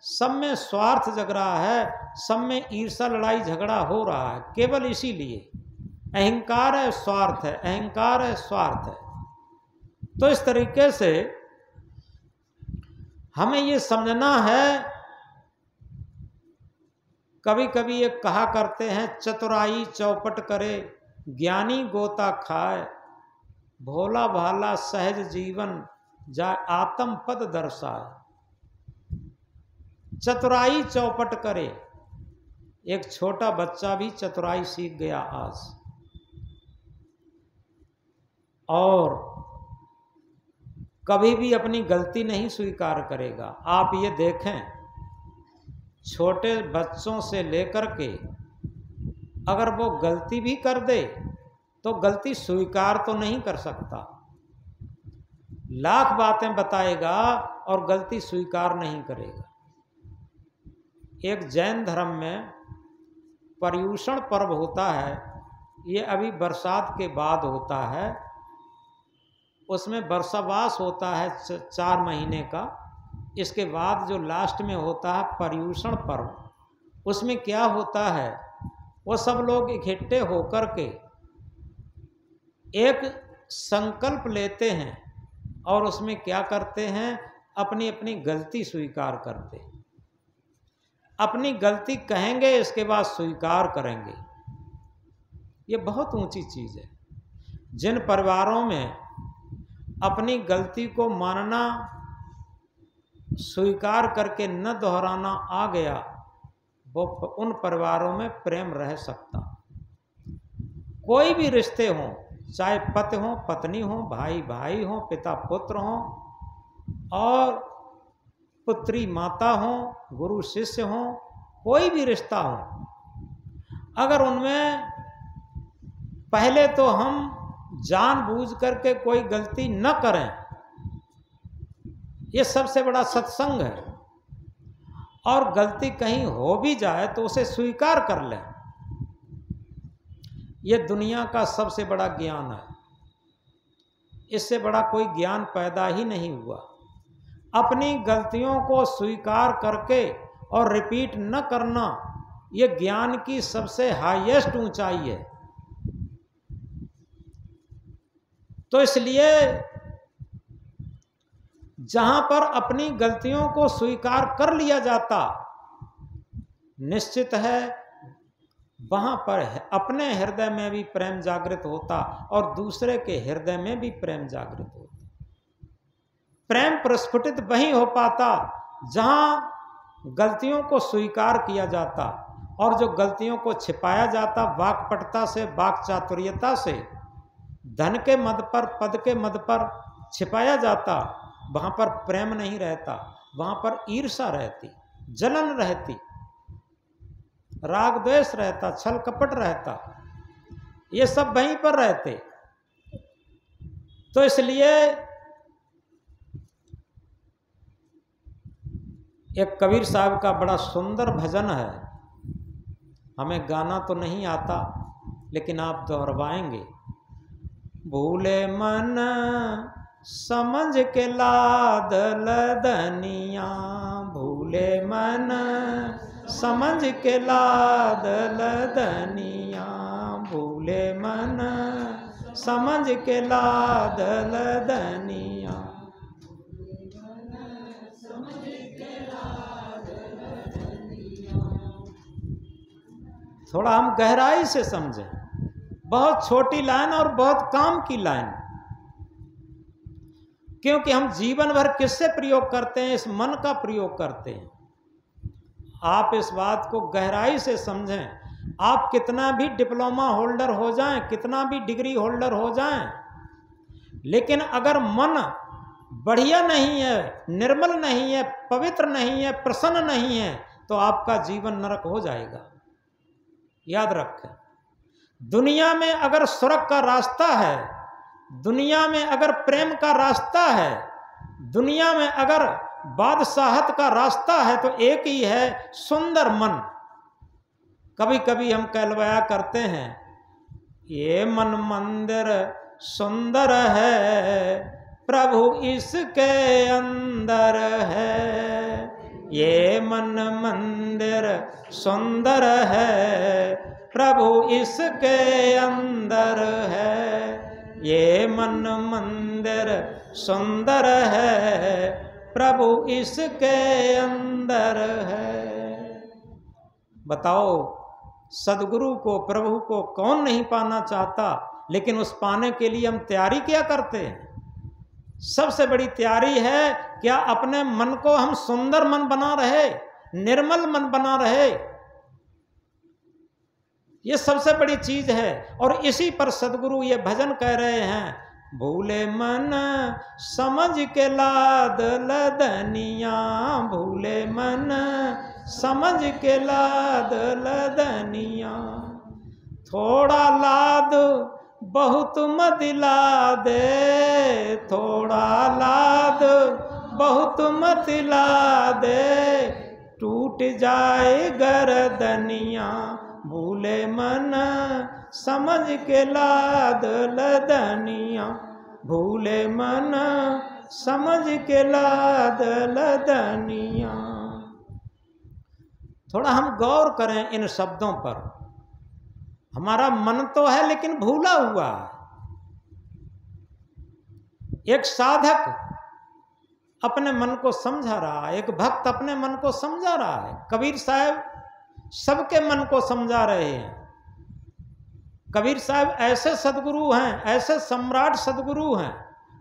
सब में स्वार्थ जग रहा है, सब में ईर्ष्या लड़ाई झगड़ा हो रहा है। केवल इसीलिए अहंकार है, स्वार्थ है, अहंकार है, स्वार्थ है। तो इस तरीके से हमें ये समझना है। कभी कभी ये कहा करते हैं, चतुराई चौपट करे ज्ञानी गोता खाए, भोला भाला सहज जीवन जाए आत्म पद दर्शाए। चतुराई चौपट करे। एक छोटा बच्चा भी चतुराई सीख गया आज, और कभी भी अपनी गलती नहीं स्वीकार करेगा। आप ये देखें, छोटे बच्चों से लेकर के अगर वो गलती भी कर दे तो गलती स्वीकार तो नहीं कर सकता। लाख बातें बताएगा और गलती स्वीकार नहीं करेगा। एक जैन धर्म में पर्युषण पर्व होता है, ये अभी बरसात के बाद होता है। उसमें वर्षावास होता है 4 महीने का। इसके बाद जो लास्ट में होता है पर्युषण पर्व, उसमें क्या होता है, वो सब लोग इकट्ठे होकर के एक संकल्प लेते हैं और उसमें क्या करते हैं, अपनी अपनी गलती स्वीकार करते हैं। अपनी गलती कहेंगे, इसके बाद स्वीकार करेंगे। ये बहुत ऊंची चीज़ है। जिन परिवारों में अपनी गलती को मानना, स्वीकार करके न दोहराना आ गया, वो उन परिवारों में प्रेम रह सकता। कोई भी रिश्ते हों, चाहे पति हो पत्नी हो, भाई भाई हो, पिता पुत्र हो, और पुत्री माता हो, गुरु शिष्य हो, कोई भी रिश्ता हो, अगर उनमें पहले तो हम जानबूझ करके कोई गलती न करें, ये सबसे बड़ा सत्संग है। और गलती कहीं हो भी जाए तो उसे स्वीकार कर लें, ये दुनिया का सबसे बड़ा ज्ञान है। इससे बड़ा कोई ज्ञान पैदा ही नहीं हुआ। अपनी गलतियों को स्वीकार करके और रिपीट न करना, ये ज्ञान की सबसे हाईएस्ट ऊंचाई है। तो इसलिए जहां पर अपनी गलतियों को स्वीकार कर लिया जाता, निश्चित है वहां पर अपने हृदय में भी प्रेम जागृत होता और दूसरे के हृदय में भी प्रेम जागृत होता। प्रेम प्रस्फुटित वहीं हो पाता जहां गलतियों को स्वीकार किया जाता, और जो गलतियों को छिपाया जाता वाक्पटुता से, वाक् चातुर्यता से, धन के मद पर, पद के मद पर छिपाया जाता, वहां पर प्रेम नहीं रहता, वहां पर ईर्ष्या रहती, जलन रहती, राग द्वेष रहता, छल कपट रहता, ये सब वहीं पर रहते। तो इसलिए एक कबीर साहब का बड़ा सुंदर भजन है, हमें गाना तो नहीं आता लेकिन आप दोहरवाएंगे। भूले मन समझ के लाद लदनिया, भूले मन समझ के लाद लदनिया, भूले मन समझ के लाद लदनिया। थोड़ा हम गहराई से समझें। बहुत छोटी लाइन और बहुत काम की लाइन, क्योंकि हम जीवन भर किससे प्रयोग करते हैं, इस मन का प्रयोग करते हैं। आप इस बात को गहराई से समझें। आप कितना भी डिप्लोमा होल्डर हो जाएं, कितना भी डिग्री होल्डर हो जाएं, लेकिन अगर मन बढ़िया नहीं है, निर्मल नहीं है, पवित्र नहीं है, प्रसन्न नहीं है, तो आपका जीवन नरक हो जाएगा। याद रखें, दुनिया में अगर स्वर्ग का रास्ता है, दुनिया में अगर प्रेम का रास्ता है, दुनिया में अगर बादशाहत का रास्ता है, तो एक ही है, सुंदर मन। कभी कभी हम कहलवाया करते हैं, ये मन मंदिर सुंदर है, प्रभु इसके अंदर है। ये मन मंदिर सुंदर है, प्रभु इसके अंदर है। ये मन मंदिर सुंदर है, प्रभु इसके अंदर है। बताओ, सदगुरु को, प्रभु को कौन नहीं पाना चाहता, लेकिन उस पाने के लिए हम तैयारी क्या करते हैं? सबसे बड़ी तैयारी है क्या अपने मन को हम सुंदर मन बना रहे, निर्मल मन बना रहे। ये सबसे बड़ी चीज है। और इसी पर सदगुरु ये भजन कह रहे हैं, भूले मन समझ के लाद लदनिया, भूले मन समझ के लाद लदनिया। थोड़ा लाद बहुत मदिला दे, थोड़ा लाद बहुत मदिला दे, टूट जाए गर्दनिया भूले मन समझ के लाद लदनिया, भूले मन समझ के लाद लदनिया। थोड़ा हम गौर करें इन शब्दों पर। हमारा मन तो है लेकिन भूला हुआ है। एक साधक अपने मन को समझा रहा है, एक भक्त अपने मन को समझा रहा है। कबीर साहब सबके मन को समझा रहे हैं। कबीर साहब ऐसे सदगुरु हैं, ऐसे सम्राट सदगुरु हैं,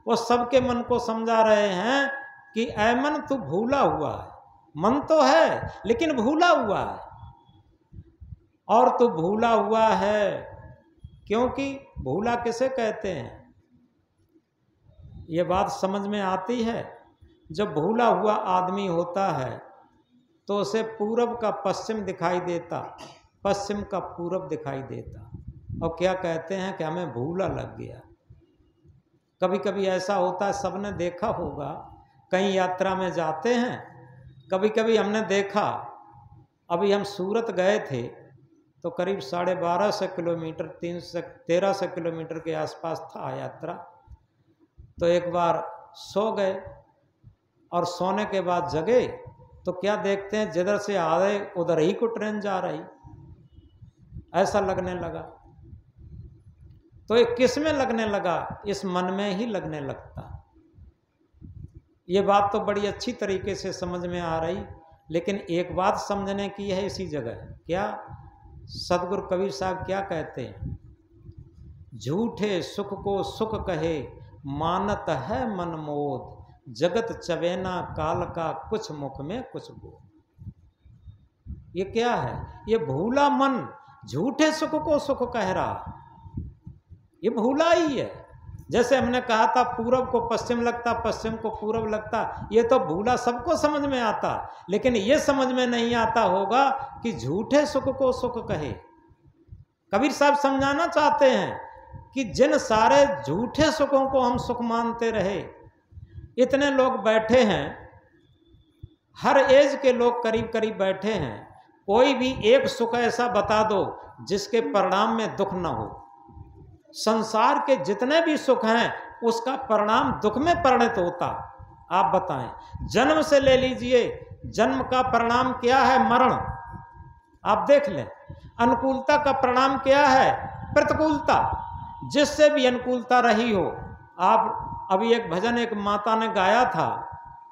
वो सबके मन को समझा रहे हैं कि ऐ मन तू भूला हुआ है। मन तो है लेकिन भूला हुआ है। और तू भूला हुआ है क्योंकि भूला किसे कहते हैं? ये बात समझ में आती है। जब भूला हुआ आदमी होता है तो उसे पूरब का पश्चिम दिखाई देता, पश्चिम का पूरब दिखाई देता, और क्या कहते हैं कि हमें भूला लग गया। कभी कभी ऐसा होता है, सबने देखा होगा, कहीं यात्रा में जाते हैं, कभी कभी हमने देखा। अभी हम सूरत गए थे तो करीब 12.5 किलोमीटर 13 किलोमीटर के आसपास था यात्रा। तो एक बार सो गए और सोने के बाद जगे तो क्या देखते हैं, जिधर से आ रहे उधर ही को ट्रेन जा रही। ऐसा लगने लगा। तो ये किस में लगने लगा? इस मन में ही लगने लगता। ये बात तो बड़ी अच्छी तरीके से समझ में आ रही, लेकिन एक बात समझने की है इसी जगह। क्या सदगुरु कबीर साहब क्या कहते हैं? झूठे सुख को सुख कहे मानत है मन मोद, जगत चवेना काल का कुछ मुख में कुछ बोल। ये क्या है? ये भूला मन झूठे सुख को सुख कह रहा, ये भूला ही है। जैसे हमने कहा था पूरब को पश्चिम लगता, पश्चिम को पूरब लगता, ये तो भूला सबको समझ में आता, लेकिन ये समझ में नहीं आता होगा कि झूठे सुख को सुख कहे। कबीर साहब समझाना चाहते हैं कि जिन सारे झूठे सुखों को हम सुख मानते रहे, इतने लोग बैठे हैं, हर एज के लोग करीब करीब बैठे हैं, कोई भी एक सुख ऐसा बता दो जिसके परिणाम में दुख न हो। संसार के जितने भी सुख हैं उसका परिणाम दुख में परिणत होता। आप बताएं, जन्म से ले लीजिए, जन्म का परिणाम क्या है? मरण। आप देख लें, अनुकूलता का परिणाम क्या है? प्रतिकूलता। जिससे भी अनुकूलता रही हो। आप अभी एक भजन एक माता ने गाया था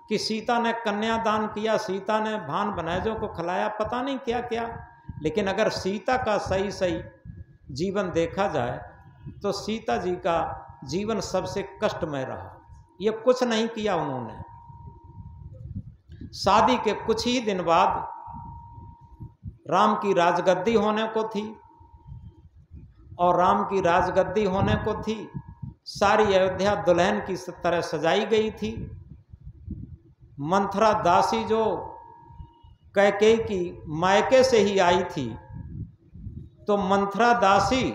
कि सीता ने कन्यादान किया, सीता ने भान भनैजों को खिलाया, पता नहीं क्या क्या। लेकिन अगर सीता का सही सही जीवन देखा जाए तो सीता जी का जीवन सबसे कष्टमय रहा। ये कुछ नहीं किया उन्होंने। शादी के कुछ ही दिन बाद राम की राजगद्दी होने को थी, और राम की राजगद्दी होने को थी, सारी अयोध्या दुल्हन की तरह सजाई गई थी। मंथरा दासी जो कैकेयी की मायके से ही आई थी, तो मंथरा दासी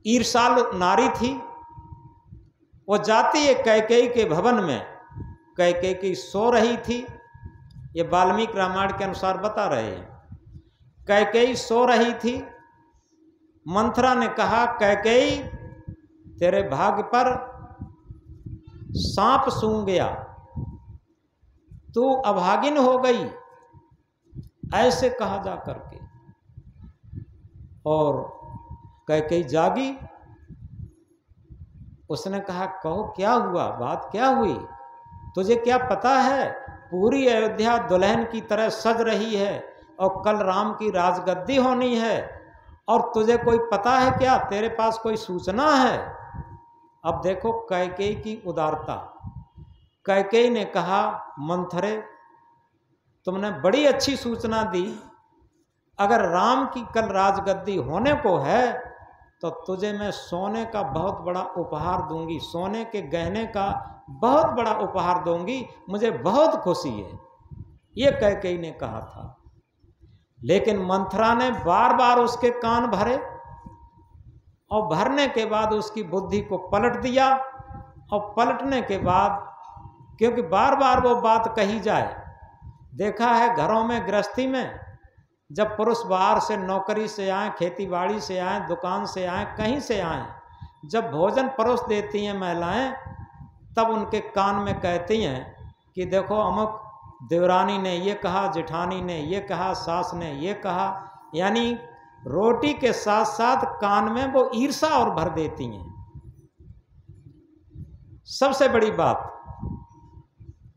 ईर्षाल नारी थी। वो जाती है कैकेयी के भवन में, कैकेयी की सो रही थी। ये वाल्मीकि रामायण के अनुसार बता रहे हैं। कैकेयी सो रही थी। मंथरा ने कहा, कैकेयी तेरे भाग्य पर सांप सूंघ गया, तू अभागिन हो गई, ऐसे कहा जा करके। और कैकेयी जागी। उसने कहा, कहो क्या हुआ, बात क्या हुई? तुझे क्या पता है, पूरी अयोध्या दुल्हन की तरह सज रही है और कल राम की राजगद्दी होनी है, और तुझे कोई पता है क्या? तेरे पास कोई सूचना है? अब देखो कैकेयी की उदारता। कैकेयी ने कहा, मंथरे तुमने बड़ी अच्छी सूचना दी। अगर राम की कल राजगद्दी होने को है तो तुझे मैं सोने का बहुत बड़ा उपहार दूंगी, सोने के गहने का बहुत बड़ा उपहार दूंगी, मुझे बहुत खुशी है। ये कैकेयी ने कहा था। लेकिन मंथरा ने बार बार उसके कान भरे और भरने के बाद उसकी बुद्धि को पलट दिया। और पलटने के बाद, क्योंकि बार बार वो बात कही जाए, देखा है घरों में गृहस्थी में जब पुरुष बाहर से नौकरी से आए, खेती बाड़ी से आए, दुकान से आए, कहीं से आए, जब भोजन परोस देती हैं महिलाएं, तब उनके कान में कहती हैं कि देखो अमुक देवरानी ने ये कहा, जेठानी ने ये कहा, सास ने ये कहा। यानी रोटी के साथ साथ कान में वो ईर्षा और भर देती हैं। सबसे बड़ी बात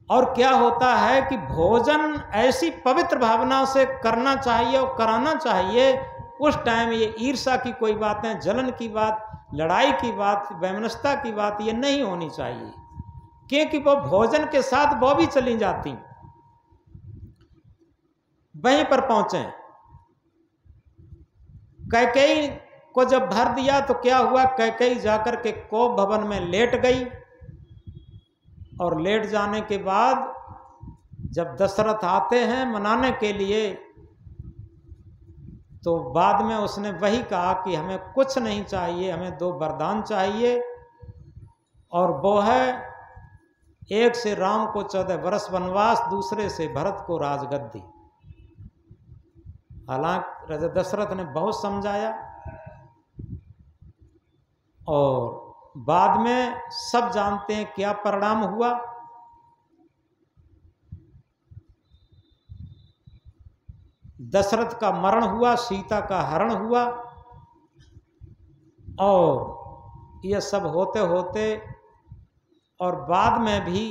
और क्या होता है कि भोजन ऐसी पवित्र भावना से करना चाहिए और कराना चाहिए, उस टाइम ये ईर्षा की कोई बातें, जलन की बात, लड़ाई की बात, वैमनस्यता की बात ये नहीं होनी चाहिए, क्योंकि वो भोजन के साथ वो भी चली जाती। वहीं पर पहुंचे, कैकेयी को जब भर दिया तो क्या हुआ, कैकेयी जाकर के कोप भवन में लेट गई। और लेट जाने के बाद जब दशरथ आते हैं मनाने के लिए, तो बाद में उसने वही कहा कि हमें कुछ नहीं चाहिए, हमें 2 वरदान चाहिए, और वो है एक से राम को 14 वर्ष वनवास, दूसरे से भरत को राजगद्दी। हालांकि राजा दशरथ ने बहुत समझाया और बाद में सब जानते हैं क्या परिणाम हुआ। दशरथ का मरण हुआ, सीता का हरण हुआ, और यह सब होते होते और बाद में भी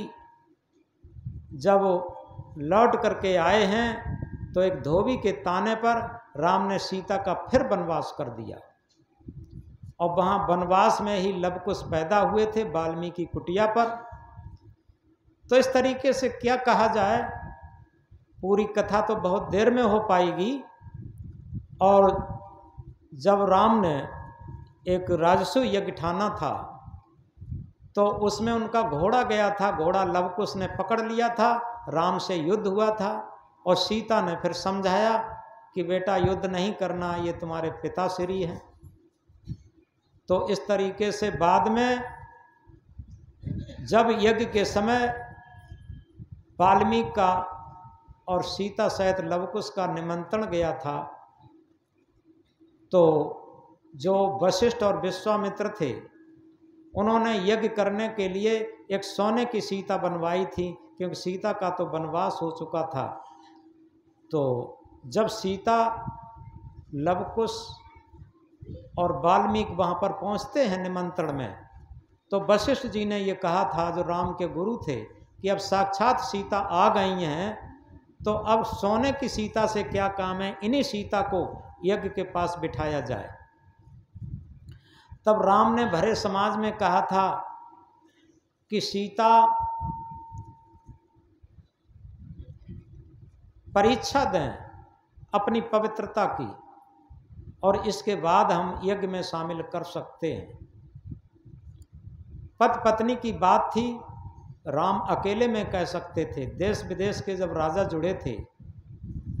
जब लौट करके आए हैं तो एक धोबी के ताने पर राम ने सीता का फिर वनवास कर दिया। और वहाँ वनवास में ही लवकुश पैदा हुए थे वाल्मीकि कुटिया पर। तो इस तरीके से क्या कहा जाए, पूरी कथा तो बहुत देर में हो पाएगी। और जब राम ने एक राजसु यज्ञ ठाना था तो उसमें उनका घोड़ा गया था, घोड़ा लवकुश ने पकड़ लिया था, राम से युद्ध हुआ था। और सीता ने फिर समझाया कि बेटा युद्ध नहीं करना, ये तुम्हारे पिताश्री हैं। तो इस तरीके से बाद में जब यज्ञ के समय वाल्मीकि का और सीता सहित लवकुश का निमंत्रण गया था, तो जो वशिष्ठ और विश्वामित्र थे उन्होंने यज्ञ करने के लिए एक सोने की सीता बनवाई थी, क्योंकि सीता का तो वनवास हो चुका था। तो जब सीता, लवकुश और वाल्मीकि वहाँ पर पहुँचते हैं निमंत्रण में, तो वशिष्ठ जी ने ये कहा था, जो राम के गुरु थे, कि अब साक्षात सीता आ गई हैं, तो अब सोने की सीता से क्या काम है, इन्हीं सीता को यज्ञ के पास बिठाया जाए। तब राम ने भरे समाज में कहा था कि सीता परीक्षा दें अपनी पवित्रता की, और इसके बाद हम यज्ञ में शामिल कर सकते हैं। पति पत्नी की बात थी, राम अकेले में कह सकते थे। देश विदेश के जब राजा जुड़े थे,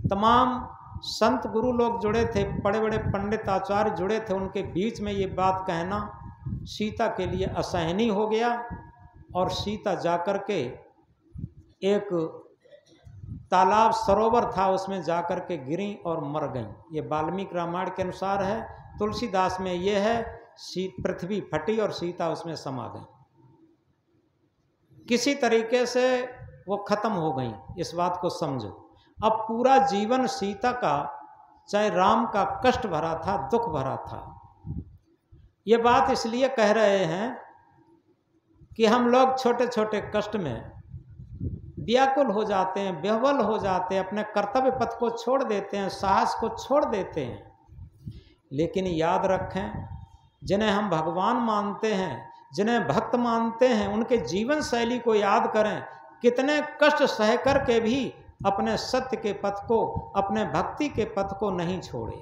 तमाम संत गुरु लोग जुड़े थे, बड़े बड़े पंडित आचार्य जुड़े थे, उनके बीच में ये बात कहना सीता के लिए असहनीय हो गया। और सीता जाकर के एक तालाब सरोवर था, उसमें जाकर के गिरी और मर गईं। ये वाल्मीकि रामायण के अनुसार है। तुलसीदास में ये है, पृथ्वी फटी और सीता उसमें समा गई। किसी तरीके से वो खत्म हो गई, इस बात को समझो। अब पूरा जीवन सीता का, चाहे राम का, कष्ट भरा था, दुख भरा था। ये बात इसलिए कह रहे हैं कि हम लोग छोटे छोटे कष्ट में व्याकुल हो जाते हैं, बेहवल हो जाते हैं, अपने कर्तव्य पथ को छोड़ देते हैं, साहस को छोड़ देते हैं। लेकिन याद रखें, जिन्हें हम भगवान मानते हैं, जिन्हें भक्त मानते हैं, उनके जीवन शैली को याद करें। कितने कष्ट सह कर के भी अपने सत्य के पथ को, अपने भक्ति के पथ को नहीं छोड़े।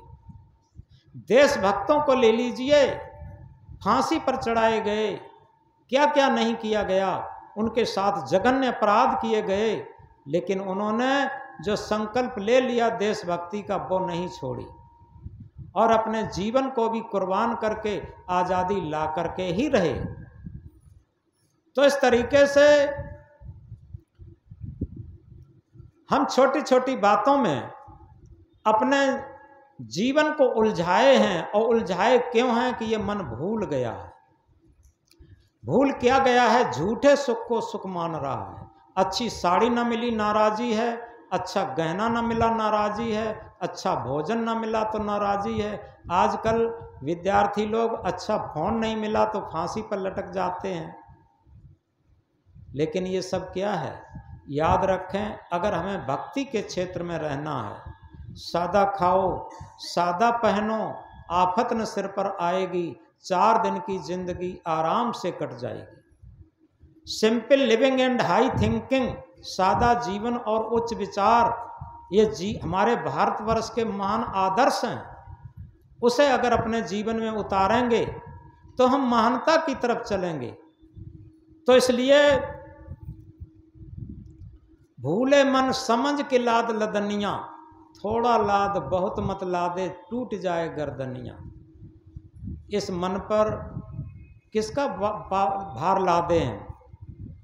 देशभक्तों को ले लीजिए, फांसी पर चढ़ाए गए, क्या क्या नहीं किया गया, उनके साथ जघन्य अपराध किए गए, लेकिन उन्होंने जो संकल्प ले लिया देशभक्ति का वो नहीं छोड़ी और अपने जीवन को भी कुर्बान करके आज़ादी ला करके ही रहे। तो इस तरीके से हम छोटी छोटी बातों में अपने जीवन को उलझाए हैं, और उलझाए क्यों हैं कि ये मन भूल गया है। भूल क्या गया है? झूठे सुख को सुख मान रहा है। अच्छी साड़ी ना मिली नाराजी है, अच्छा गहना ना मिला नाराजी है, अच्छा भोजन ना मिला तो नाराजी है। आजकल विद्यार्थी लोग अच्छा फोन नहीं मिला तो फांसी पर लटक जाते हैं। लेकिन ये सब क्या है? याद रखें, अगर हमें भक्ति के क्षेत्र में रहना है, सादा खाओ सादा पहनो, आफत न सिर पर आएगी, 4 दिन की जिंदगी आराम से कट जाएगी। Simple living and high thinking, सादा जीवन और उच्च विचार, ये हमारे भारतवर्ष के महान आदर्श हैं। उसे अगर अपने जीवन में उतारेंगे तो हम महानता की तरफ चलेंगे। तो इसलिए भूले मन समझ के लाद लदनिया, थोड़ा लाद बहुत मत लादे, टूट जाए गर्दनिया। इस मन पर किसका भार लादे हैं?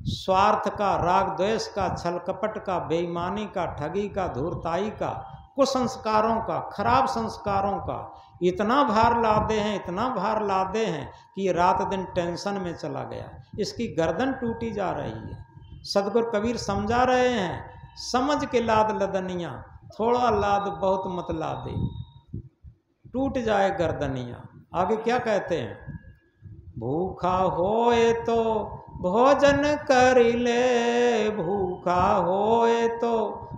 स्वार्थ का, राग द्वेष का, छल कपट का, बेईमानी का, ठगी का, धूर्ताई का, कुसंस्कारों का, खराब संस्कारों का इतना भार लादे हैं, इतना भार लादे हैं कि रात दिन टेंशन में चला गया। इसकी गर्दन टूटी जा रही है। सदगुरु कबीर समझा रहे हैं, समझ के लाद लदनिया, थोड़ा लाद बहुत मत लादे, टूट जाए गर्दनिया। आगे क्या कहते हैं? भूखा होए तो भोजन कर ले, भूखा होए तो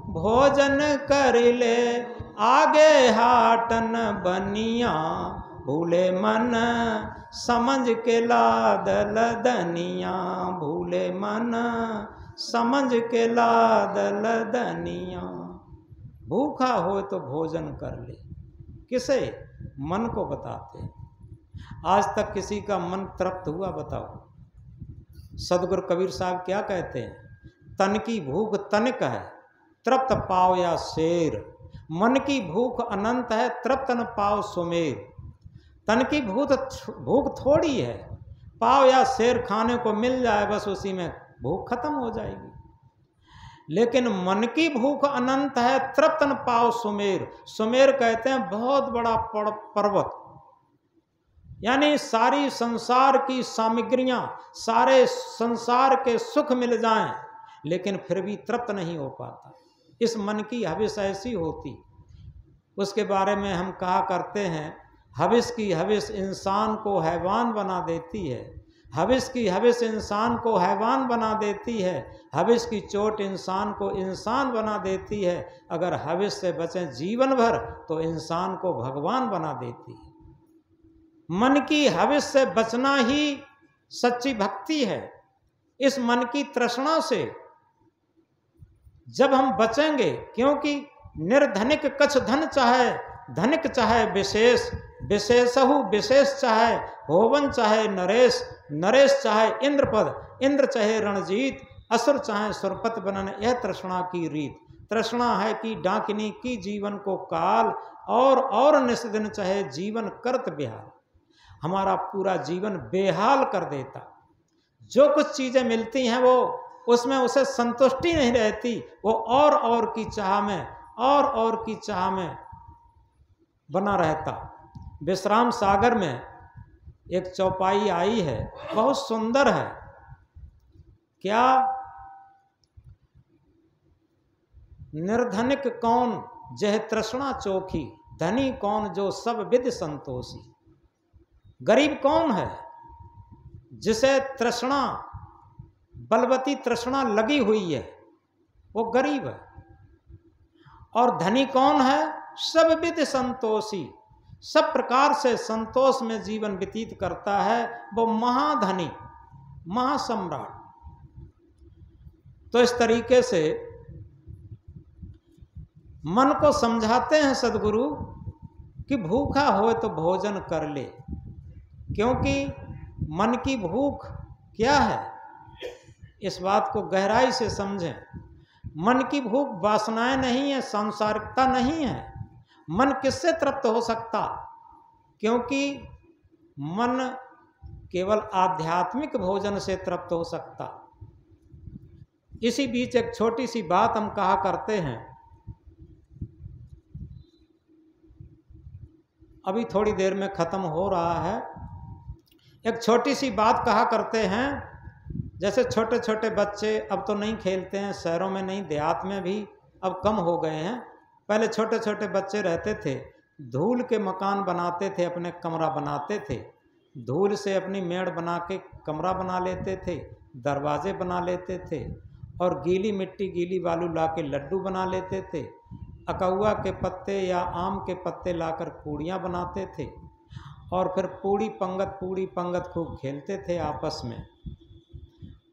भोजन कर ले, आगे हाटन बनिया, भूले मन समझ के लाद लदनिया, भूले मन समझ के लाद लदनिया। भूखा हो तो भोजन कर ले। किसे? मन को बताते हैं। आज तक किसी का मन तृप्त हुआ? बताओ। सदगुरु कबीर साहब क्या कहते हैं? तन की भूख तनिक है, तृप्त पाओ या शेर। मन की भूख अनंत है, तृप्त न पाओ सुमेर। तन की भूख थोड़ी है, पाओ या शेर खाने को मिल जाए बस उसी में भूख खत्म हो जाएगी। लेकिन मन की भूख अनंत है, तृप्त न पाओ सुमेर। सुमेर कहते हैं बहुत बड़ा पर्वत, यानी सारी संसार की सामग्रियां, सारे संसार के सुख मिल जाएं, लेकिन फिर भी तृप्त नहीं हो पाता। इस मन की हविस ऐसी होती, उसके बारे में हम कहा करते हैं, हविस की हविस इंसान को हैवान बना देती है। हविस की हविस इंसान को हैवान बना देती है। हविस की चोट इंसान को इंसान बना देती है। अगर हविस से बचें जीवन भर तो इंसान को भगवान बना देती है। मन की हविस से बचना ही सच्ची भक्ति है। इस मन की तृष्णा से जब हम बचेंगे, क्योंकि निर्धनिक कछ धन चाहे, धनिक चाहे विशेष, विशेषहु विशेष चाहे, होवन चाहे नरेश, नरेश चाहे इंद्रपद, इंद्र चाहे रणजीत, असुर चाहे सुरपत बनन, यह तृष्णा की रीत। तृष्णा है कि डाकिनी की जीवन को काल, और निस्दिन चाहे जीवन करत बेहाल। हमारा पूरा जीवन बेहाल कर देता। जो कुछ चीजें मिलती हैं वो उसमें उसे संतुष्टि नहीं रहती, वो और की चाह में, और की चाह में बना रहता। विश्राम सागर में एक चौपाई आई है, बहुत सुंदर है। क्या? निर्धनिक कौन जह तृष्णा चोखी, धनी कौन जो सब विद संतोषी। गरीब कौन है? जिसे तृष्णा, बलवती तृष्णा लगी हुई है, वो गरीब है। और धनी कौन है? सब विद संतोषी, सब प्रकार से संतोष में जीवन व्यतीत करता है, वो महाधनी, महासम्राट। तो इस तरीके से मन को समझाते हैं सदगुरु कि भूखा हो तो भोजन कर ले। क्योंकि मन की भूख क्या है, इस बात को गहराई से समझें। मन की भूख वासनाएं नहीं है, सांसारिकता नहीं है। मन किससे तृप्त हो सकता? क्योंकि मन केवल आध्यात्मिक भोजन से तृप्त हो सकता। इसी बीच एक छोटी सी बात हम कहा करते हैं, अभी थोड़ी देर में खत्म हो रहा है। एक छोटी सी बात कहा करते हैं, जैसे छोटे छोटे बच्चे अब तो नहीं खेलते हैं, शहरों में नहीं, देहात में भी अब कम हो गए हैं। पहले छोटे छोटे बच्चे रहते थे, धूल के मकान बनाते थे, अपने कमरा बनाते थे, धूल से अपनी मेड़ बना के कमरा बना लेते थे, दरवाजे बना लेते थे, और गीली मिट्टी गीली बालू ला के लड्डू बना लेते थे, अकौआ के पत्ते या आम के पत्ते लाकर पूड़ियाँ बनाते थे, और फिर पूड़ी पंगत खूब खेलते थे आपस में।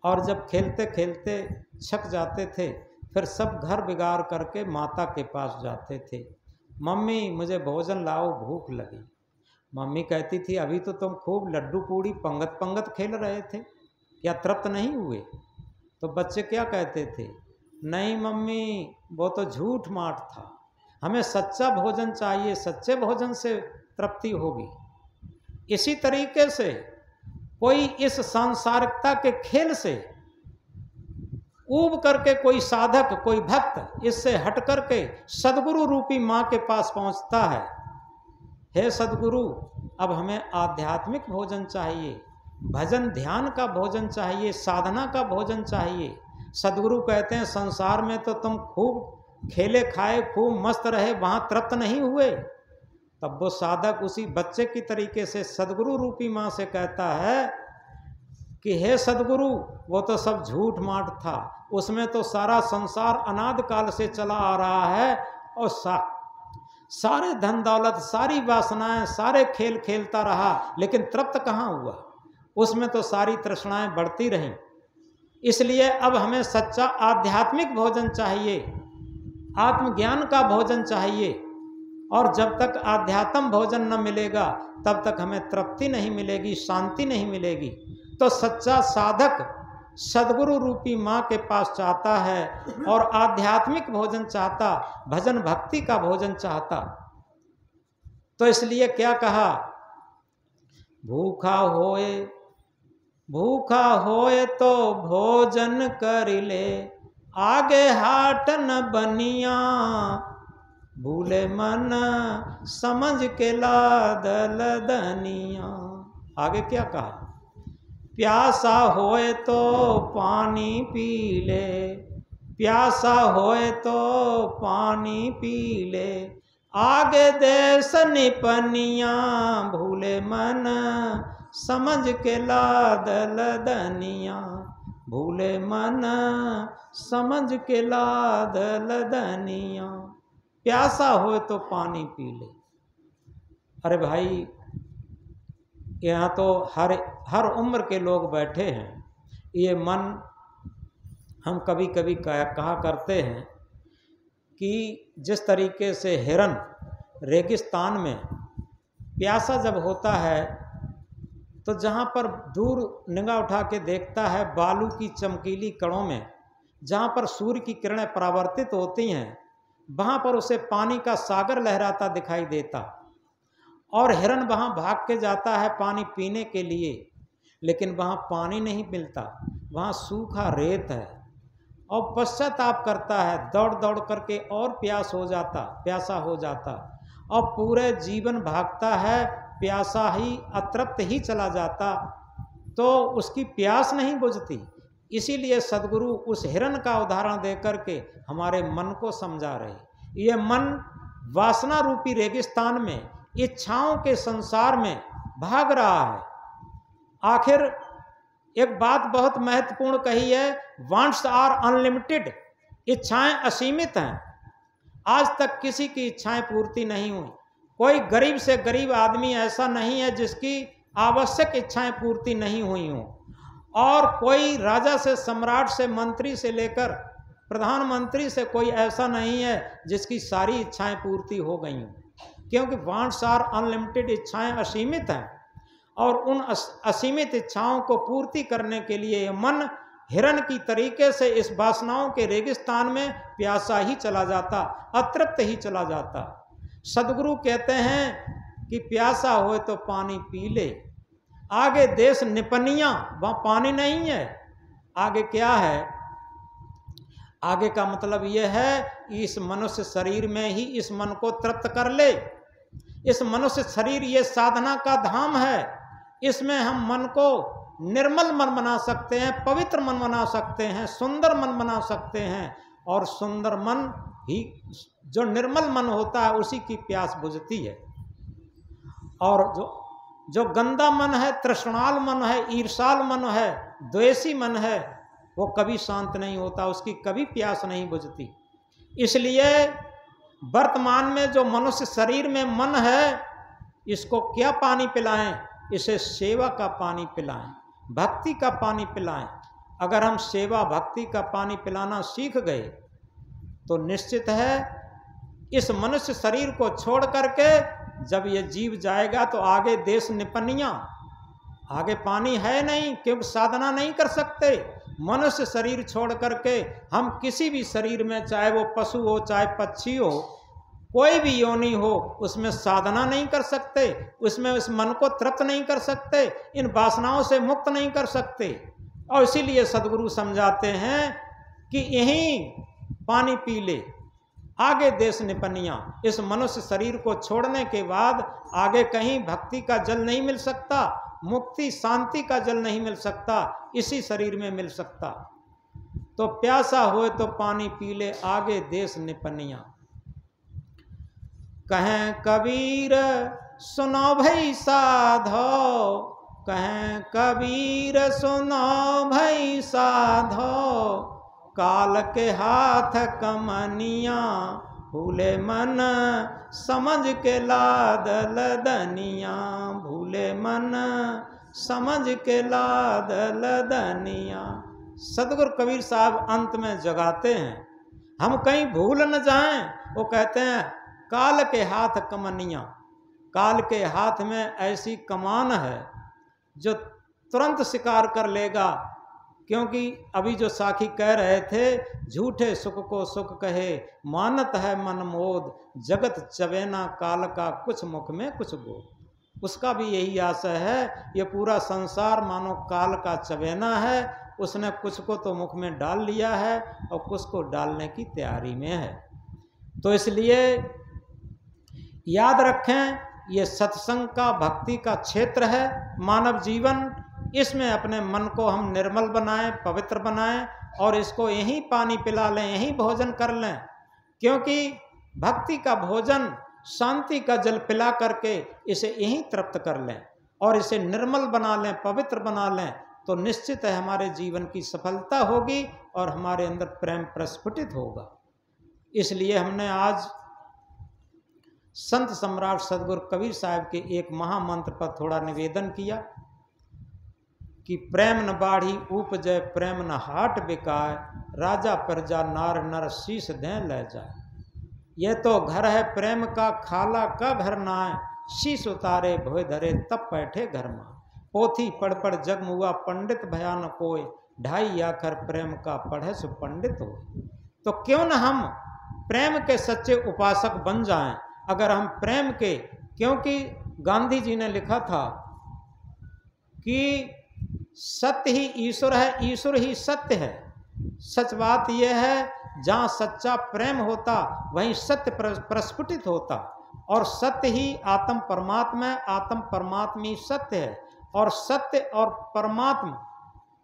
और जब खेलते खेलते छक जाते थे, फिर सब घर बिगाड़ करके माता के पास जाते थे, मम्मी मुझे भोजन लाओ, भूख लगी। मम्मी कहती थी अभी तो तुम खूब लड्डू पूड़ी पंगत खेल रहे थे, क्या तृप्त नहीं हुए? तो बच्चे क्या कहते थे, नहीं मम्मी वो तो झूठ माठ था, हमें सच्चा भोजन चाहिए, सच्चे भोजन से तृप्ति होगी। इसी तरीके से कोई इस सांसारिकता के खेल से ऊब करके कोई साधक, कोई भक्त इससे हट करके सदगुरु रूपी माँ के पास पहुँचता है। हे सदगुरु, अब हमें आध्यात्मिक भोजन चाहिए, भजन ध्यान का भोजन चाहिए, साधना का भोजन चाहिए। सदगुरु कहते हैं संसार में तो तुम खूब खेले खाए, खूब मस्त रहे, वहाँ तृप्त नहीं हुए। तब वो साधक उसी बच्चे की तरीके से सदगुरु रूपी माँ से कहता है कि हे सदगुरु, वो तो सब झूठ माठ था, उसमें तो सारा संसार अनादि काल से चला आ रहा है, और सारे धन दौलत, सारी वासनाएं, सारे खेल खेलता रहा, लेकिन तृप्त कहाँ हुआ? उसमें तो सारी तृष्णाएं बढ़ती रहीं। इसलिए अब हमें सच्चा आध्यात्मिक भोजन चाहिए, आत्मज्ञान का भोजन चाहिए, और जब तक आध्यात्म भोजन न मिलेगा तब तक हमें तृप्ति नहीं मिलेगी, शांति नहीं मिलेगी। तो सच्चा साधक सदगुरु रूपी माँ के पास चाहता है और आध्यात्मिक भोजन चाहता, भजन भक्ति का भोजन चाहता। तो इसलिए क्या कहा, भूखा होए तो भोजन कर ले, आगे हाट न बनिया, भूले मन समझ के लादल दनिया। आगे क्या कहा, प्यासा होए तो पानी पी ले, प्यासा होए तो पानी पी ले, आगे देश निपनिया, भूले मन समझ के लादल दनिया, भूले मन समझ के लादल दनिया। प्यासा हो तो पानी पी ले। अरे भाई, यहाँ तो हर उम्र के लोग बैठे हैं। ये मन, हम कभी कभी कहा करते हैं कि जिस तरीके से हिरन रेगिस्तान में प्यासा जब होता है तो जहाँ पर दूर निगाह उठा के देखता है बालू की चमकीली कणों में, जहाँ पर सूर्य की किरणें परावर्तित होती हैं, वहाँ पर उसे पानी का सागर लहराता दिखाई देता, और हिरन वहाँ भाग के जाता है पानी पीने के लिए, लेकिन वहाँ पानी नहीं मिलता, वहाँ सूखा रेत है, और पश्चाताप करता है, दौड़ दौड़ करके और प्यासा हो जाता, और पूरे जीवन भागता है, प्यासा ही, अतृप्त ही चला जाता, तो उसकी प्यास नहीं बुझती। इसीलिए सदगुरु उस हिरन का उदाहरण दे करके हमारे मन को समझा रहे। ये मन वासना रूपी रेगिस्तान में, इच्छाओं के संसार में भाग रहा है। आखिर एक बात बहुत महत्वपूर्ण कही है, वांट्स आर अनलिमिटेड, इच्छाएं असीमित हैं। आज तक किसी की इच्छाएं पूर्ति नहीं हुई। कोई गरीब से गरीब आदमी ऐसा नहीं है जिसकी आवश्यक इच्छाएं पूर्ति नहीं हुई हों, और कोई राजा से, सम्राट से, मंत्री से लेकर प्रधानमंत्री से कोई ऐसा नहीं है जिसकी सारी इच्छाएं पूर्ति हो गई हों, क्योंकि वांट्स आर अनलिमिटेड, इच्छाएं असीमित हैं, और उन असीमित इच्छाओं को पूर्ति करने के लिए मन हिरण की तरीके से इस वासनाओं के रेगिस्तान में प्यासा ही चला जाता, अतृप्त ही चला जाता। सदगुरु कहते हैं कि प्यासा हो तो पानी पी ले। आगे देश निपनिया, वहां पानी नहीं है। आगे क्या है? आगे का मतलब यह है कि इस मनुष्य शरीर में ही इस मन को तृप्त कर ले। इस मनुष्य शरीर ये साधना का धाम है। इसमें हम मन को निर्मल मन बना सकते हैं, पवित्र मन बना सकते हैं, सुंदर मन बना सकते हैं। और सुंदर मन ही, जो निर्मल मन होता है, उसी की प्यास बुझती है। और जो गंदा मन है, तृष्णाल मन है, ईर्षाल मन है, द्वेषी मन है, वो कभी शांत नहीं होता, उसकी कभी प्यास नहीं बुझती। इसलिए वर्तमान में जो मनुष्य शरीर में मन है, इसको क्या पानी पिलाएं? इसे सेवा का पानी पिलाएं, भक्ति का पानी पिलाएं। अगर हम सेवा भक्ति का पानी पिलाना सीख गए तो निश्चित है इस मनुष्य शरीर को छोड़ करके जब ये जीव जाएगा तो आगे देश निपनिया, आगे पानी है नहीं, क्योंकि साधना नहीं कर सकते। मनुष्य शरीर छोड़ करके हम किसी भी शरीर में, चाहे वो पशु हो चाहे पक्षी हो, कोई भी योनि हो, उसमें साधना नहीं कर सकते, उसमें उस मन को तृप्त नहीं कर सकते, इन वासनाओं से मुक्त नहीं कर सकते। और इसीलिए सदगुरु समझाते हैं कि यहीं पानी पी ले, आगे देश निपनिया। इस मनुष्य शरीर को छोड़ने के बाद आगे कहीं भक्ति का जल नहीं मिल सकता, मुक्ति शांति का जल नहीं मिल सकता, इसी शरीर में मिल सकता। तो प्यासा होए तो पानी पी ले, आगे देश निपनिया। कहें कबीर सुनो भई साधो, कहें कबीर सुनो भई साधो, काल के हाथ कमनिया, भूले मन समझ के लाद लदनिया, भूले मन समझ के लाद लदनिया। सदगुरु कबीर साहब अंत में जगाते हैं, हम कहीं भूल न जाएं। वो कहते हैं काल के हाथ कमनिया, काल के हाथ में ऐसी कमान है जो तुरंत शिकार कर लेगा। क्योंकि अभी जो साखी कह रहे थे, झूठे सुख को सुख कहे, मानत है मन मोद, जगत चवेना काल का, कुछ मुख में कुछ गोद। उसका भी यही आशय है, ये पूरा संसार मानो काल का चवेना है, उसने कुछ को तो मुख में डाल लिया है और कुछ को डालने की तैयारी में है। तो इसलिए याद रखें, ये सत्संग का, भक्ति का क्षेत्र है, मानव जीवन। इसमें अपने मन को हम निर्मल बनाएं, पवित्र बनाएं और इसको यहीं पानी पिला लें, यहीं भोजन कर लें। क्योंकि भक्ति का भोजन, शांति का जल पिला करके इसे यहीं तृप्त कर लें और इसे निर्मल बना लें, पवित्र बना लें, तो निश्चित है हमारे जीवन की सफलता होगी और हमारे अंदर प्रेम प्रस्फुटित होगा। इसलिए हमने आज संत सम्राट सदगुरु कबीर साहब के एक महामंत्र पर थोड़ा निवेदन किया कि प्रेम न बाढ़ी उपजय, प्रेम न हाट बिकाय, राजा प्रजा नार नर शीश दें ले जाए। यह तो घर है प्रेम का, खाला का घर नाय, शीश उतारे भोय धरे तब बैठे घर मां। पोथी पढ़ पढ़ जग मुआ, पंडित भयान कोय, ढाई आखर प्रेम का पढ़े सु पंडित हो। तो क्यों न हम प्रेम के सच्चे उपासक बन जाएं। अगर हम प्रेम के, क्योंकि गांधी जी ने लिखा था कि सत्य ही ईश्वर है, ईश्वर ही सत्य है। सच बात यह है, जहाँ सच्चा प्रेम होता वहीं सत्य प्रस्फुटित होता, और सत्य ही आत्म परमात्मा, आत्म परमात्मा ही सत्य है। और सत्य और परमात्मा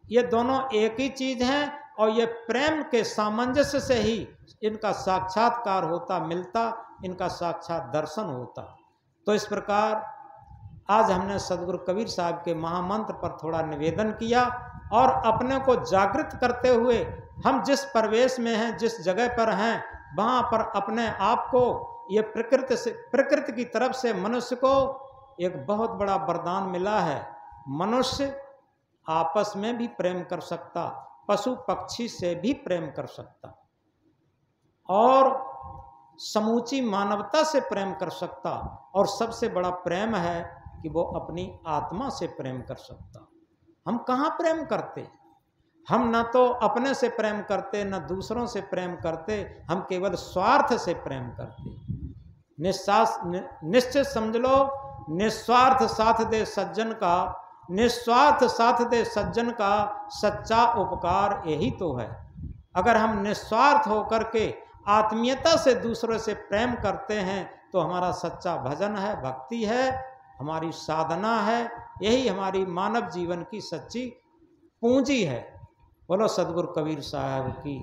ये दोनों एक ही चीज हैं, और ये प्रेम के सामंजस्य से ही इनका साक्षात्कार होता, मिलता, इनका साक्षात दर्शन होता। तो इस प्रकार आज हमने सदगुरु कबीर साहब के महामंत्र पर थोड़ा निवेदन किया और अपने को जागृत करते हुए हम जिस परिवेश में हैं, जिस जगह पर हैं, वहाँ पर अपने आप को, ये प्रकृति की तरफ से मनुष्य को एक बहुत बड़ा वरदान मिला है। मनुष्य आपस में भी प्रेम कर सकता, पशु पक्षी से भी प्रेम कर सकता, और समूची मानवता से प्रेम कर सकता, और सबसे बड़ा प्रेम है कि वो अपनी आत्मा से प्रेम कर सकता। हम कहाँ प्रेम करते? हम न तो अपने से प्रेम करते न दूसरों से प्रेम करते, हम केवल स्वार्थ से प्रेम करते। निश्चित समझ लो, निस्वार्थ साथ दे सज्जन का, निस्वार्थ साथ दे सज्जन का सच्चा उपकार यही तो है। अगर हम निस्वार्थ होकर के आत्मीयता से दूसरों से प्रेम करते हैं तो हमारा सच्चा भजन है, भक्ति है, हमारी साधना है, यही हमारी मानव जीवन की सच्ची पूंजी है। बोलो सदगुरु कबीर साहब की।